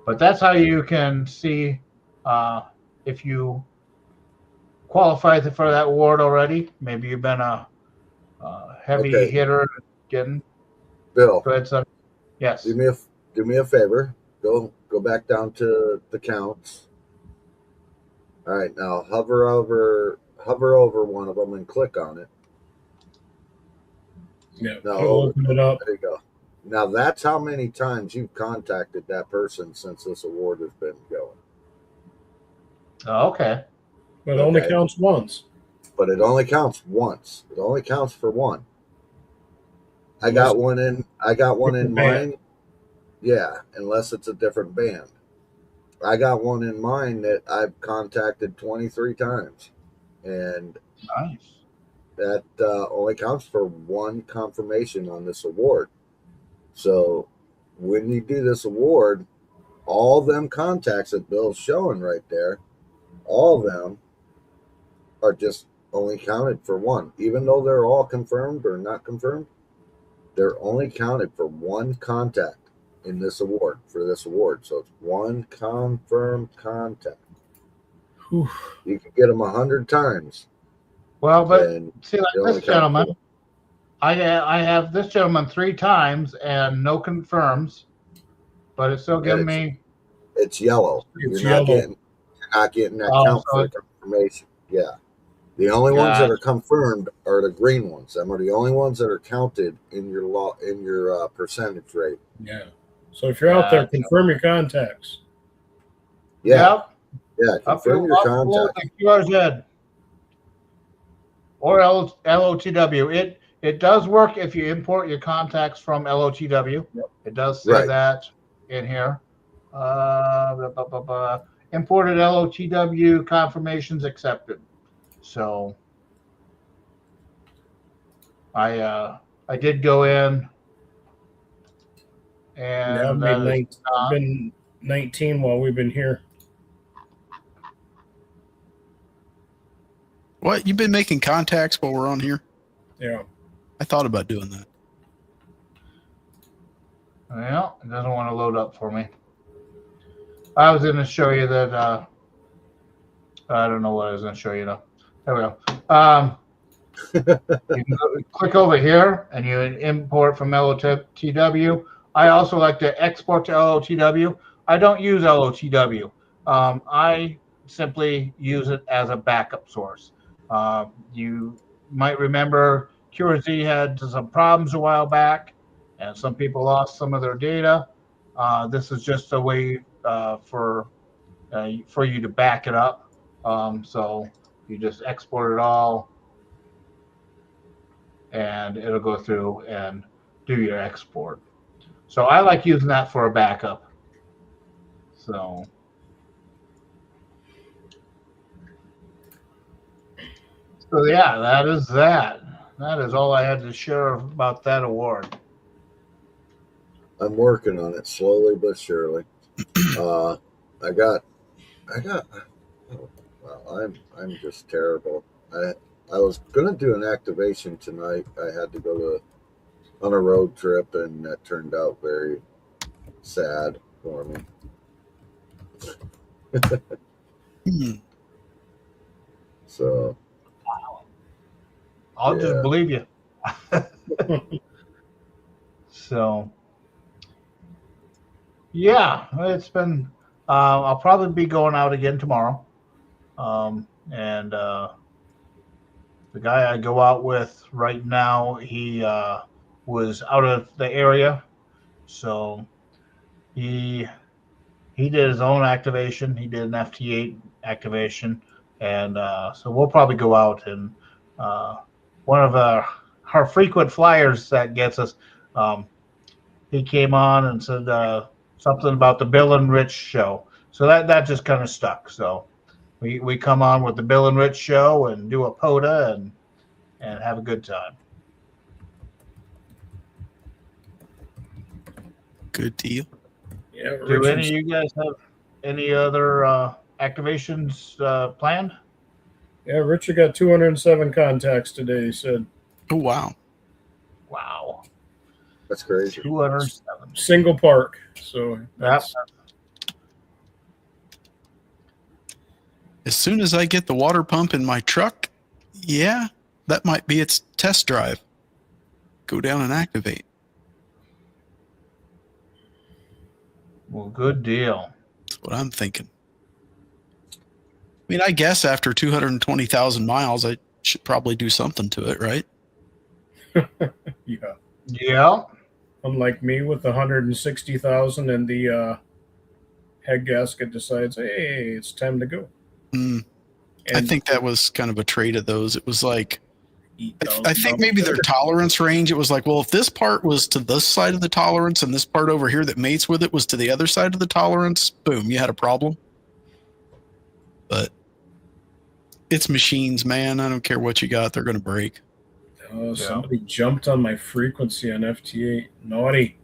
but that's how you can see if you qualify for that award already. Maybe you've been a heavy Okay. hitter getting. Bill, Go ahead, son. Yes. do me a favor. Go back down to the counts. All right, now hover over one of them and click on it. Yeah. No, Open it up. there you go. Now that's how many times you've contacted that person since this award has been going. Oh, okay. But it only counts once. But it only counts once. It only counts for one. I got one in mine. Yeah, unless it's a different band. I got one in mine that I've contacted 23 times. And Nice. that only counts for one confirmation on this award. So when you do this award, all them contacts that Bill's showing right there, all of them are just only counted for one. Even though they're all confirmed or not confirmed, they're only counted for one contact in this award, for this award. So it's one confirmed contact. Whew. You can get them 100 times. Well, but and see, like they only this count gentleman, for- I have this gentleman 3 times and no confirms, but it's still giving me. It's yellow. It's You're not yellow. getting that Oh, count so for confirmation. Yeah. The only ones that are confirmed are the green ones. Them are the only ones that are counted in your percentage rate. Yeah. So if you're out there, confirm your contacts. Yeah. Yep. Yeah. Confirm your contacts. The QRZ or LOTW. It does work if you import your contacts from LOTW. Yep. It does say that in here. Imported LOTW confirmations accepted. So I did go in and I've been 19 while we've been here. What? You've been making contacts while we're on here? Yeah. I thought about doing that. Well, it doesn't want to load up for me. I was going to show you that. I don't know what I was going to show you now. There we go. You can click over here and you import from LOTW. I also like to export to LOTW. I don't use LOTW. I simply use it as a backup source. You might remember QRZ had some problems a while back, and some people lost some of their data. This is just a way for you to back it up. So you just export it all, and it'll go through and do your export. So I like using that for a backup. So yeah, that is that. That is all I had to share about that award. I'm working on it slowly but surely. I got. Well, I'm just terrible. I was gonna do an activation tonight. I had to go on a road trip, and that turned out very sad for me. So I'll just believe you. So yeah, it's been. I'll probably be going out again tomorrow, and the guy I go out with right now, he was out of the area, so he did his own activation. He did an FT8 activation, and so we'll probably go out and one of our frequent flyers that gets us. He came on and said something about the Bill and Rich show, so that just kind of stuck. So we come on with the Bill and Rich show and do a Pota and have a good time. Good deal. Yeah, Do any of you guys have any other activations planned? Yeah, Richard got 207 contacts today. He said Oh, wow. Wow, That's crazy. 207. single park. So that's As soon as I get the water pump in my truck, yeah, that might be its test drive. Go down and activate. Well, good deal. That's what I'm thinking. I mean, I guess after 220,000 miles, I should probably do something to it, right? yeah. Yeah. Unlike me with 160,000 and the head gasket decides, hey, it's time to go. Mm, I And think that was kind of a trait of those. It was like, eat I think maybe their tolerance range, it was like, well, if this part was to this side of the tolerance and this part over here that mates with it was to the other side of the tolerance, boom, you had a problem. But it's machines, man. I don't care what you got. They're going to break. Somebody jumped on my frequency on FT8. Naughty.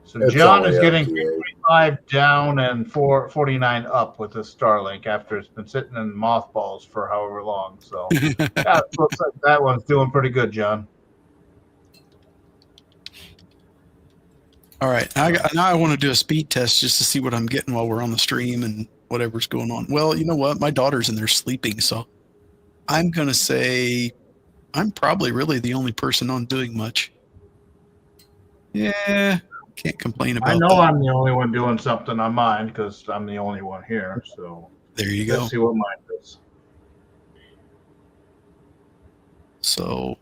So It's John only is getting FTA. 5 down and 449 up with the Starlink after it's been sitting in mothballs for however long. So yeah, it looks like that one's doing pretty good, John. All right. Now I want to do a speed test just to see what I'm getting while we're on the stream and whatever's going on. Well, you know what? My daughter's in there sleeping, so I'm going to say I'm probably really the only person on doing much. Yeah, can't complain about I know that. I'm the only one doing something on mine because I'm the only one here. So There you go. let's see what mine does. So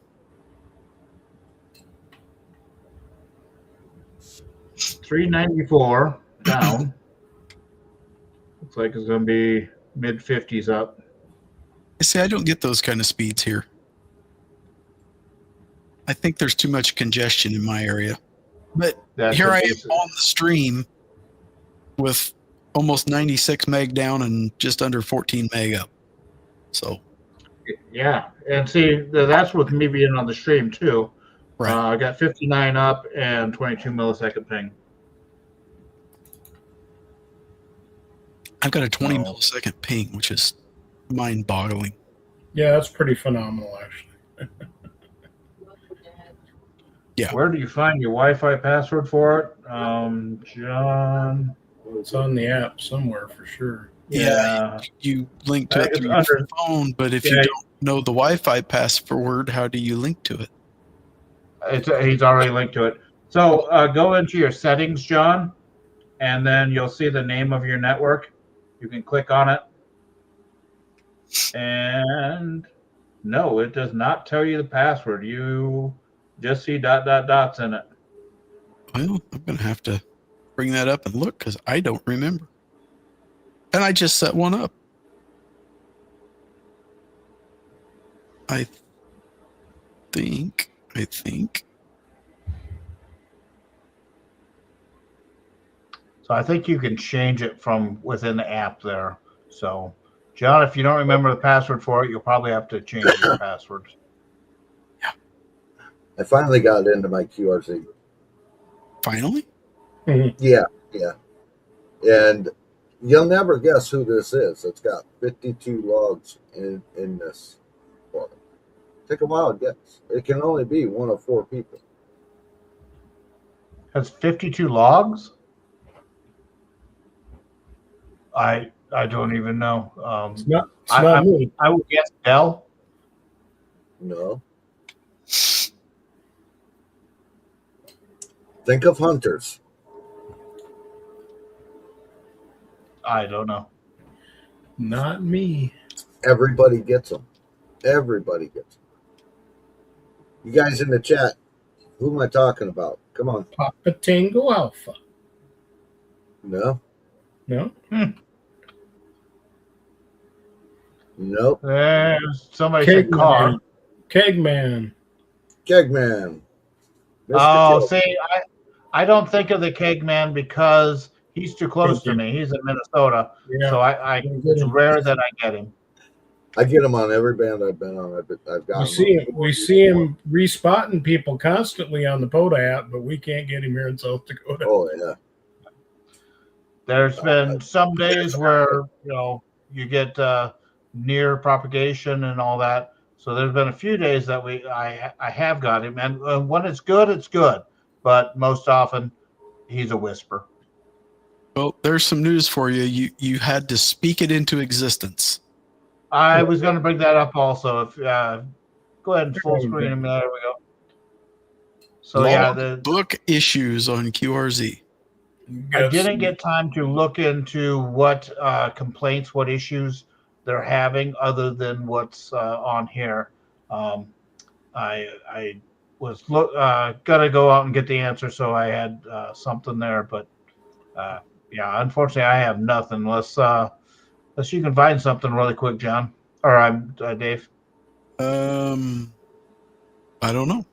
394 down. Looks like it's going to be mid 50s up. I say I don't get those kind of speeds here. I think there's too much congestion in my area. But That's here a I am decent- on the stream with almost 96 meg down and just under 14 meg up. So Yeah, and see, that's with me being on the stream too. right. I got 59 up and 22 millisecond ping. I've got a 20 Oh. millisecond ping, which is mind-boggling. Yeah, that's pretty phenomenal, actually. Yeah. Where do you find your Wi-Fi password for it, John? It's on the app somewhere for sure. Yeah, You link to it It's through your under- phone, but if you Yeah. don't know the Wi-Fi password, how do you link to it? he's already linked to it. So go into your settings, John, and then you'll see the name of your network. You can click on it, and no, it does not tell you the password. You just see dots in it. Well, I'm going to have to bring that up and look because I don't remember. And I just set one up. I think. So I think you can change it from within the app there. So, John, if you don't remember the password for it, you'll probably have to change your password. I finally got into my QRZ. Finally? Yeah. And you'll never guess who this is. It's got 52 logs in this file. Take a wild guess. It can only be one of 4 people. Has 52 logs? I don't even know. It's not I me. would guess Dell. No. Think of hunters. I don't know. Not me. Everybody gets them. Everybody gets them. You guys in the chat, who am I talking about? Come on. Papa Tango Alpha. No. No? Nope. There's somebody said car. Kegman. Kegman. Mr. Oh, Keg. see, I don't think of the keg man because he's too close to me. He's in Minnesota, Yeah. so it's rare that I get him. I get him on every band I've been on. I've got We see him respotting people constantly on the Pota app, but we can't get him here in South Dakota. Oh yeah. There's been some days where you get near propagation and all that. So there's been a few days that I have got him, and when it's good, it's good. But most often, he's a whisper. Well, there's some news for you. You had to speak it into existence. I was going to bring that up also. If go ahead and full screen him. There we go. So the book issues on QRZ. I didn't get time to look into what complaints, what issues they're having, other than what's on here. I was gonna go out and get the answer, so I had something there. But unfortunately, I have nothing unless you can find something really quick, John, or Dave. I don't know.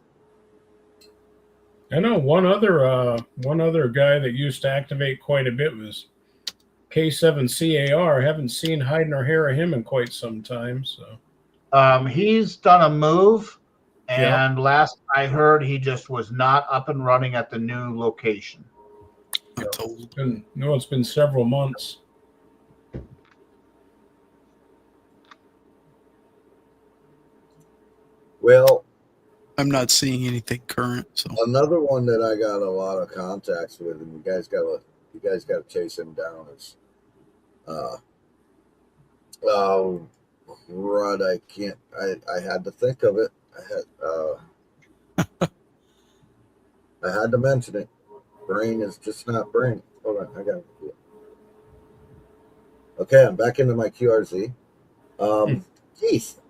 I know one other guy that used to activate quite a bit was K7CAR. Haven't seen hide nor hair of him in quite some time. So he's done a move, and last I heard, he just was not up and running at the new location. It's been several months. Well, I'm not seeing anything current. So another one that I got a lot of contacts with, and you guys got to chase him down is, Rod. I can't. I had to think of it. I had to mention it. Brain is just not brain. Hold on, I got it. Okay, I'm back into my QRZ. Keith,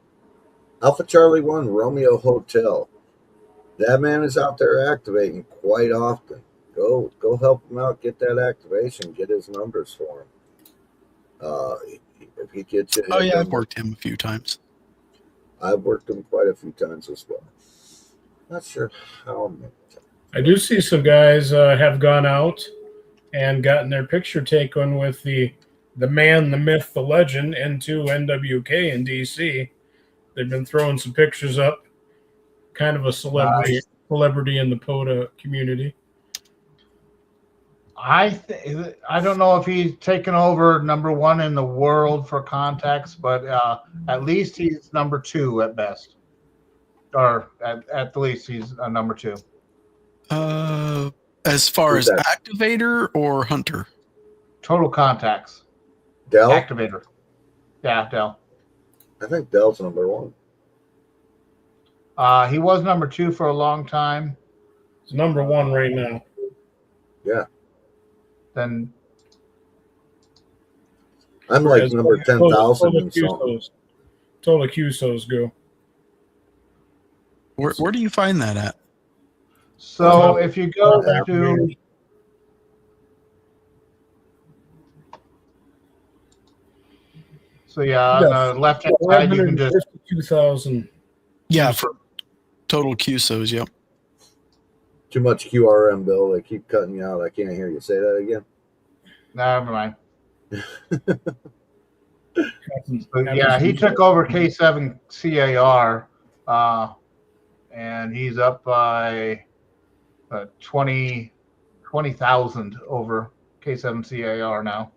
Alpha Charlie 1 Romeo Hotel. That man is out there activating quite often. Go help him out, get that activation, get his numbers for him. If he gets you. Oh yeah, I've worked him a few times. I've worked him quite a few times as well. Not sure how many times. I do see some guys have gone out and gotten their picture taken with the man, the myth, the legend, N2 NWK in DC. They've been throwing some pictures up. Kind of a celebrity in the Pota community. I don't know if he's taken over #1 in the world for contacts, but at least he's #2 at best, or at the least he's a #2. As far as activator or hunter? Total contacts. Dell? Activator. Yeah, Dell. I think Dell's #1. He was #2 for a long time. It's #1 right now. Yeah. Then I'm like number 10,000 and something. Total QSOs go. Where do you find that at? So if you go to on the left hand side, you can just 2,000. Yeah, for total QSOs. Yep. Too much QRM, Bill. They keep cutting you out. I can't hear you. Say that again. Never mind. So, he took over K7 CAR, and he's up by 20,000 over K7 CAR now.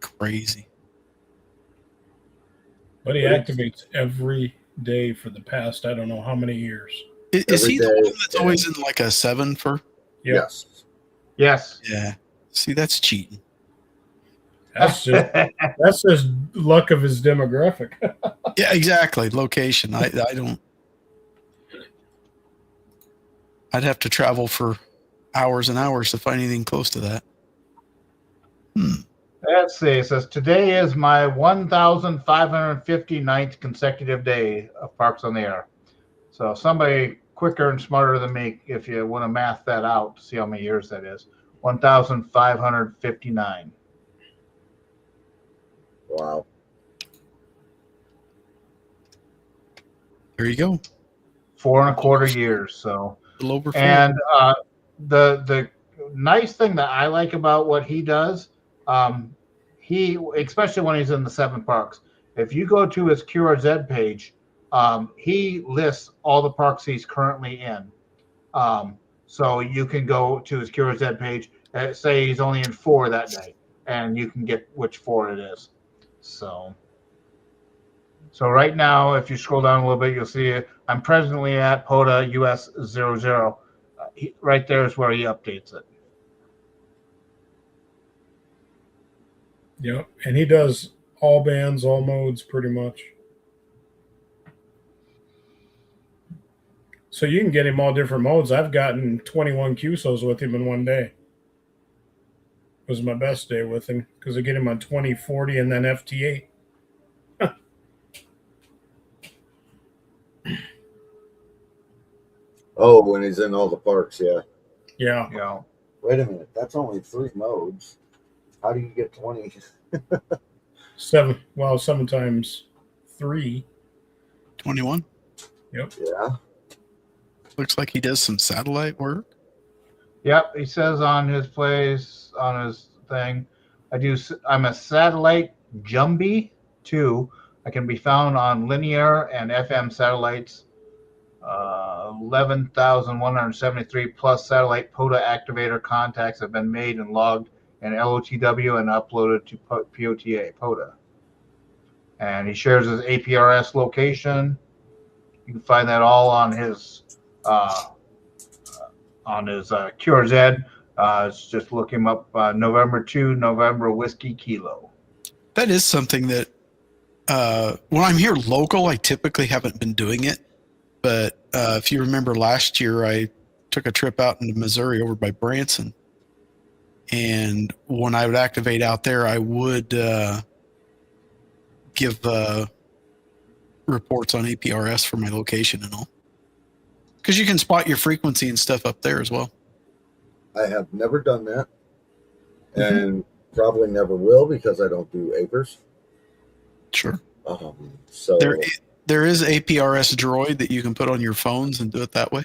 Crazy. But he activates every day for the past, I don't know how many years. Is he the one that's always in like a 7 for? Yes. Yes. Yeah. See, that's cheating. That's just luck of his demographic. Yeah, exactly. Location. I don't. I'd have to travel for hours and hours to find anything close to that. Let's see. It says, today is my 1,559th consecutive day of Parks on the Air. So somebody quicker and smarter than me, if you want to math that out to see how many years that is. 1,559. Wow. There you go. 4.25 years. So, A little over 4. and the nice thing that I like about what he does, he especially when he's in the 7 parks. If you go to his QRZ page, he lists all the parks he's currently in. So you can go to his QRZ page, say he's only in 4 that day, and you can get which 4 it is. So right now, if you scroll down a little bit, you'll see I'm presently at Pota US 00. Right there is where he updates it. Yep, and he does all bands, all modes, pretty much. So you can get him all different modes. I've gotten 21 QSOs with him in one day. It was my best day with him because I get him on 20, 40, and then FT8. Oh, when he's in all the parks, yeah. Yeah. Yeah. Wait a minute. That's only 3 modes. How do you get 20? 7. Well, 7 times 3. 21. Yep. Yeah. Looks like he does some satellite work. Yep. He says on his thing, I'm a satellite Jumbie 2. I can be found on linear and FM satellites. 11,173 plus satellite POTA activator contacts have been made and logged in LOTW and uploaded to POTA. And he shares his APRS location. You can find that all on his QRZ. It's just look him up. November 2, November Whiskey Kilo. That is something that when I'm here local, I typically haven't been doing it. But if you remember last year, I took a trip out into Missouri over by Branson. And when I would activate out there, I would give reports on APRS for my location and all. Because you can spot your frequency and stuff up there as well. I have never done that. And probably never will because I don't do acres. Sure. So there is APRS Droid that you can put on your phones and do it that way.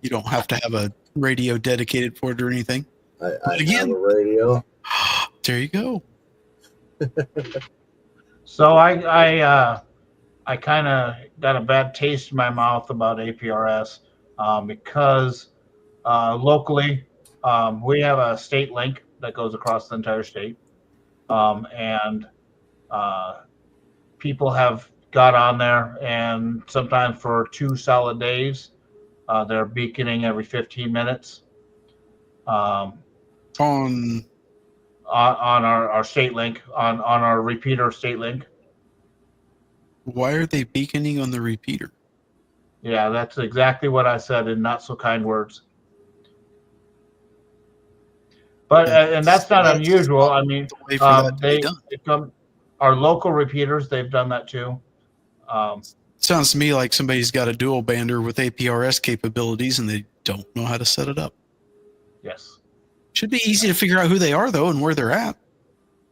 You don't have to have a radio dedicated for it or anything. I have a radio. There you go. So I kind of got a bad taste in my mouth about APRS because locally we have a state link that goes across the entire state, and people have got on there, and sometimes for 2 solid days, they're beaconing every 15 minutes. On our state link, on our repeater state link. Why are they beaconing on the repeater? Yeah, that's exactly what I said in not so kind words. But and that's not unusual. I mean, they come our local repeaters. They've done that too. Sounds to me like somebody's got a dual bander with APRS capabilities and they don't know how to set it up. Yes. Should be easy to figure out who they are though and where they're at.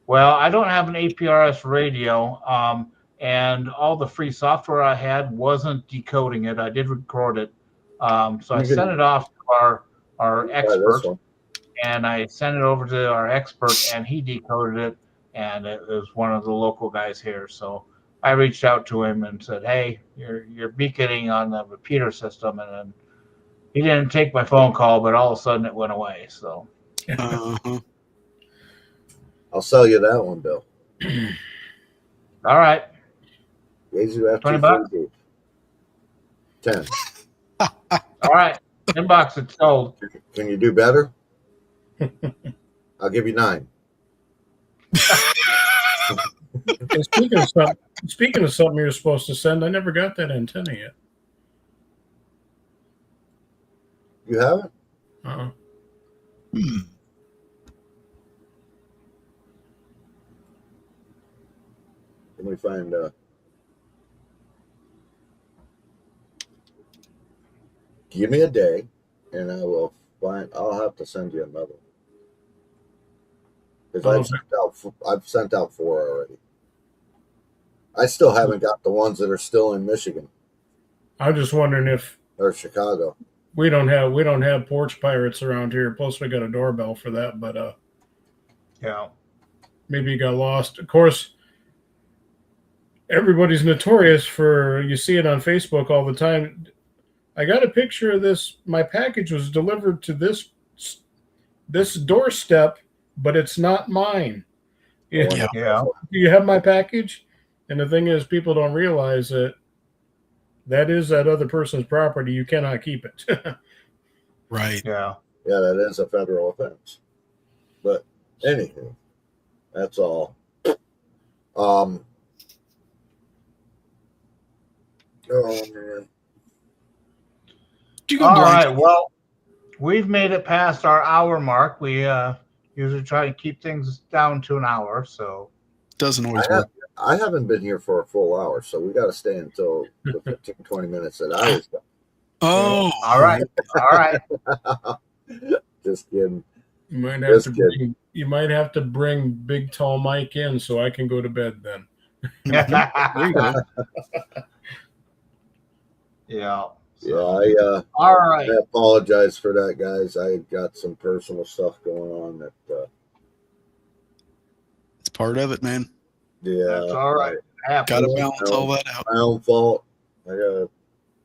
Well, I don't have an APRS radio, and all the free software I had wasn't decoding it. I did record it, so I sent it off to our expert, and I sent it over to our expert, and he decoded it, and it was one of the local guys here. So I reached out to him and said, "Hey, you're beaconing on the repeater system," and then he didn't take my phone call, but all of a sudden it went away. So. I'll sell you that one, Bill. All right. $20. 10. All right. $10. It's sold. Can you do better? I'll give you 9. And speaking of something you're supposed to send, I never got that antenna yet. You haven't? Uh-uh. Let me find give me a day and I'll have to send you another one. Because I've sent out 4 already. I still haven't got the ones that are still in Michigan I'm just wondering if or Chicago. we don't have porch pirates around here. Plus, we got a doorbell for that, but Yeah. maybe you got lost. Of course, everybody's notorious for, you see it on Facebook all the time. I got a picture of this. My package was delivered to this doorstep, but it's not mine. Yeah. Yeah. Do you have my package? And the thing is, people don't realize that is that other person's property. You cannot keep it. Right. Yeah. Yeah, that is a federal offense. But anywho, that's all. Oh man. Did you go All blind? right. Well, we've made it past our hour mark. We usually try to keep things down to an hour. So Doesn't always work. I haven't been here for a full hour, so we got to stay until the 15, 20 minutes that I was. Oh, all right. All right. Just kidding. You might have Just to kidding. bring, you might have to bring Big Tall Mike in so I can go to bed then. there you go. Yeah. Yeah, All right. I apologize for that, guys. I got some personal stuff going on that. It's part of it, man. Yeah, That's all right. Got to Happens. balance all that out. my own fault. I gotta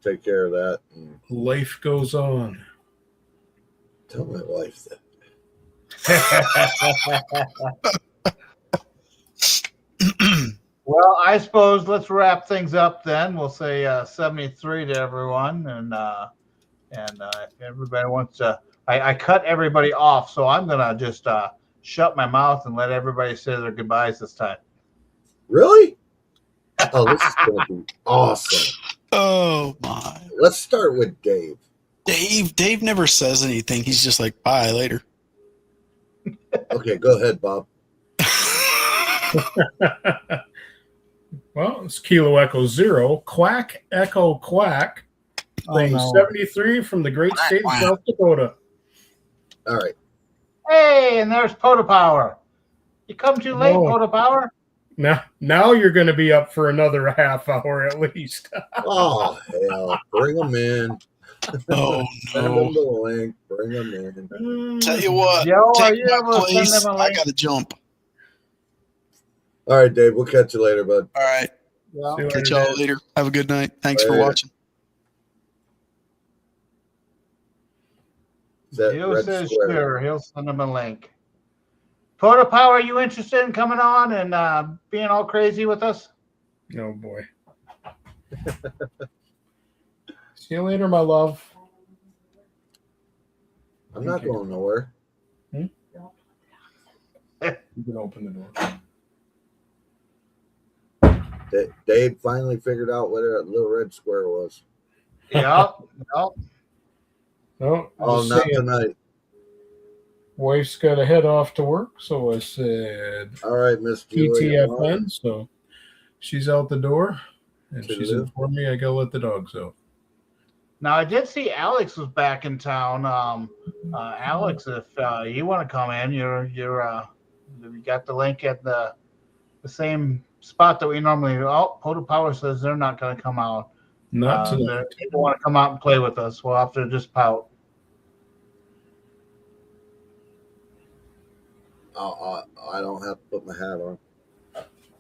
take care of that. And Life goes on. tell my wife that. Well, I suppose let's wrap things up then. We'll say 73 to everyone, and if everybody wants to, I cut everybody off, so I'm gonna just shut my mouth and let everybody say their goodbyes this time. Really? Oh, this is gonna be awesome. Oh my. Let's start with Dave. Dave never says anything. He's just like, bye later. Okay, go ahead, Bob. Well, it's Kilo Echo 0. Quack Echo Quack. Playing 73 from the great state of South Dakota. All right. Hey, and there's Pota Power. You come too late, Pota Power. Now you're going to be up for another half hour at least. Oh hell, bring them in. Oh Send no. them the link. Bring them in. Tell you what, Joe, are take you my able to send place. them a I link? got to jump. All right, Dave. We'll catch you later, bud. All right. Yeah. See you Catch later, y'all Dave. later. Have a good night. Thanks for Later. watching. Is that Joe Red says Square? sure. He'll send them a link. Pota Power, are you interested in coming on and being all crazy with us? Oh, boy. See you later, my love. I'm not going nowhere. You can open the door. Dave finally figured out what that little red square was. Yep. No, Oh, just not saying, tonight. wife's got to head off to work, so I said All right, Miss Julie. PTFN, so she's out the door, and she's Toodaloo. informed me I got to let the dogs out. Now I did see Alex was back in town. Alex, if you want to come in, you got the link at the same spot that we normally. Oh, Pota Power says they're not going to come out. Not tonight. They don't want to come out and play with us. We'll have to just pout. I don't have to put my hat on.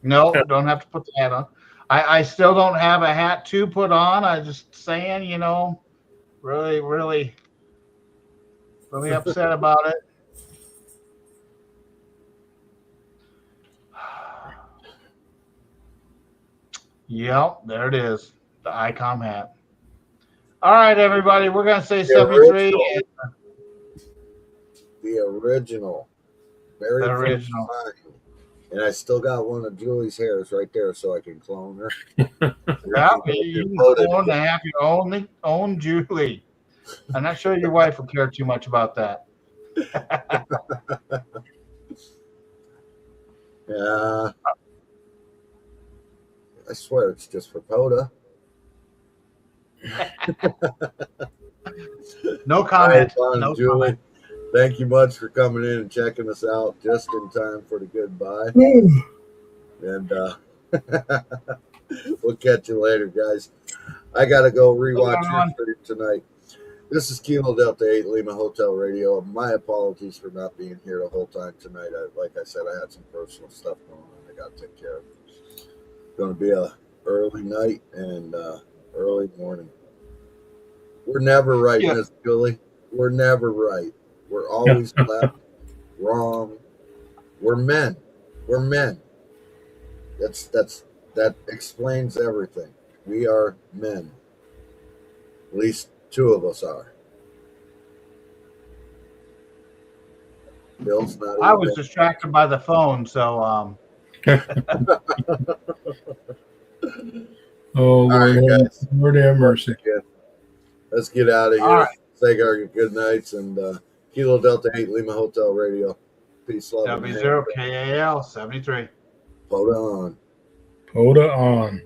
No, don't have to put the hat on. I still don't have a hat to put on. I just saying, really upset about it. Yep, there it is. The ICOM hat. All right, everybody. We're going to say 73. The original. Very The original. fine. And I still got one of Julie's hairs right there so I can clone her. Yeah, you can clone and have your own Julie. I'm not sure your wife will care too much about that. Yeah. I swear it's just for Pota. No comment. All right, No Julie. comment. Thank you much for coming in and checking us out just in time for the goodbye. And we'll catch you later, guys. I got to go rewatch your stream tonight. This is Kilo Delta 8 Lima Hotel Radio. My apologies for not being here the whole time tonight. Like I said, I had some personal stuff going on I got to take care of. It's going to be a early night and early morning. We're never right, Miss Julie. We're never right. We're always left, wrong. We're men. We're men. That explains everything. We are men. At least two of us are. Bill's not. I was distracted by the phone, so Oh, Lord, right, Lord have mercy. Let's get out of here. All right. Say our good nights and Kilo Delta 8 Lima Hotel Radio. Peace, love, and W0KAL 73. Hold on. Pota on.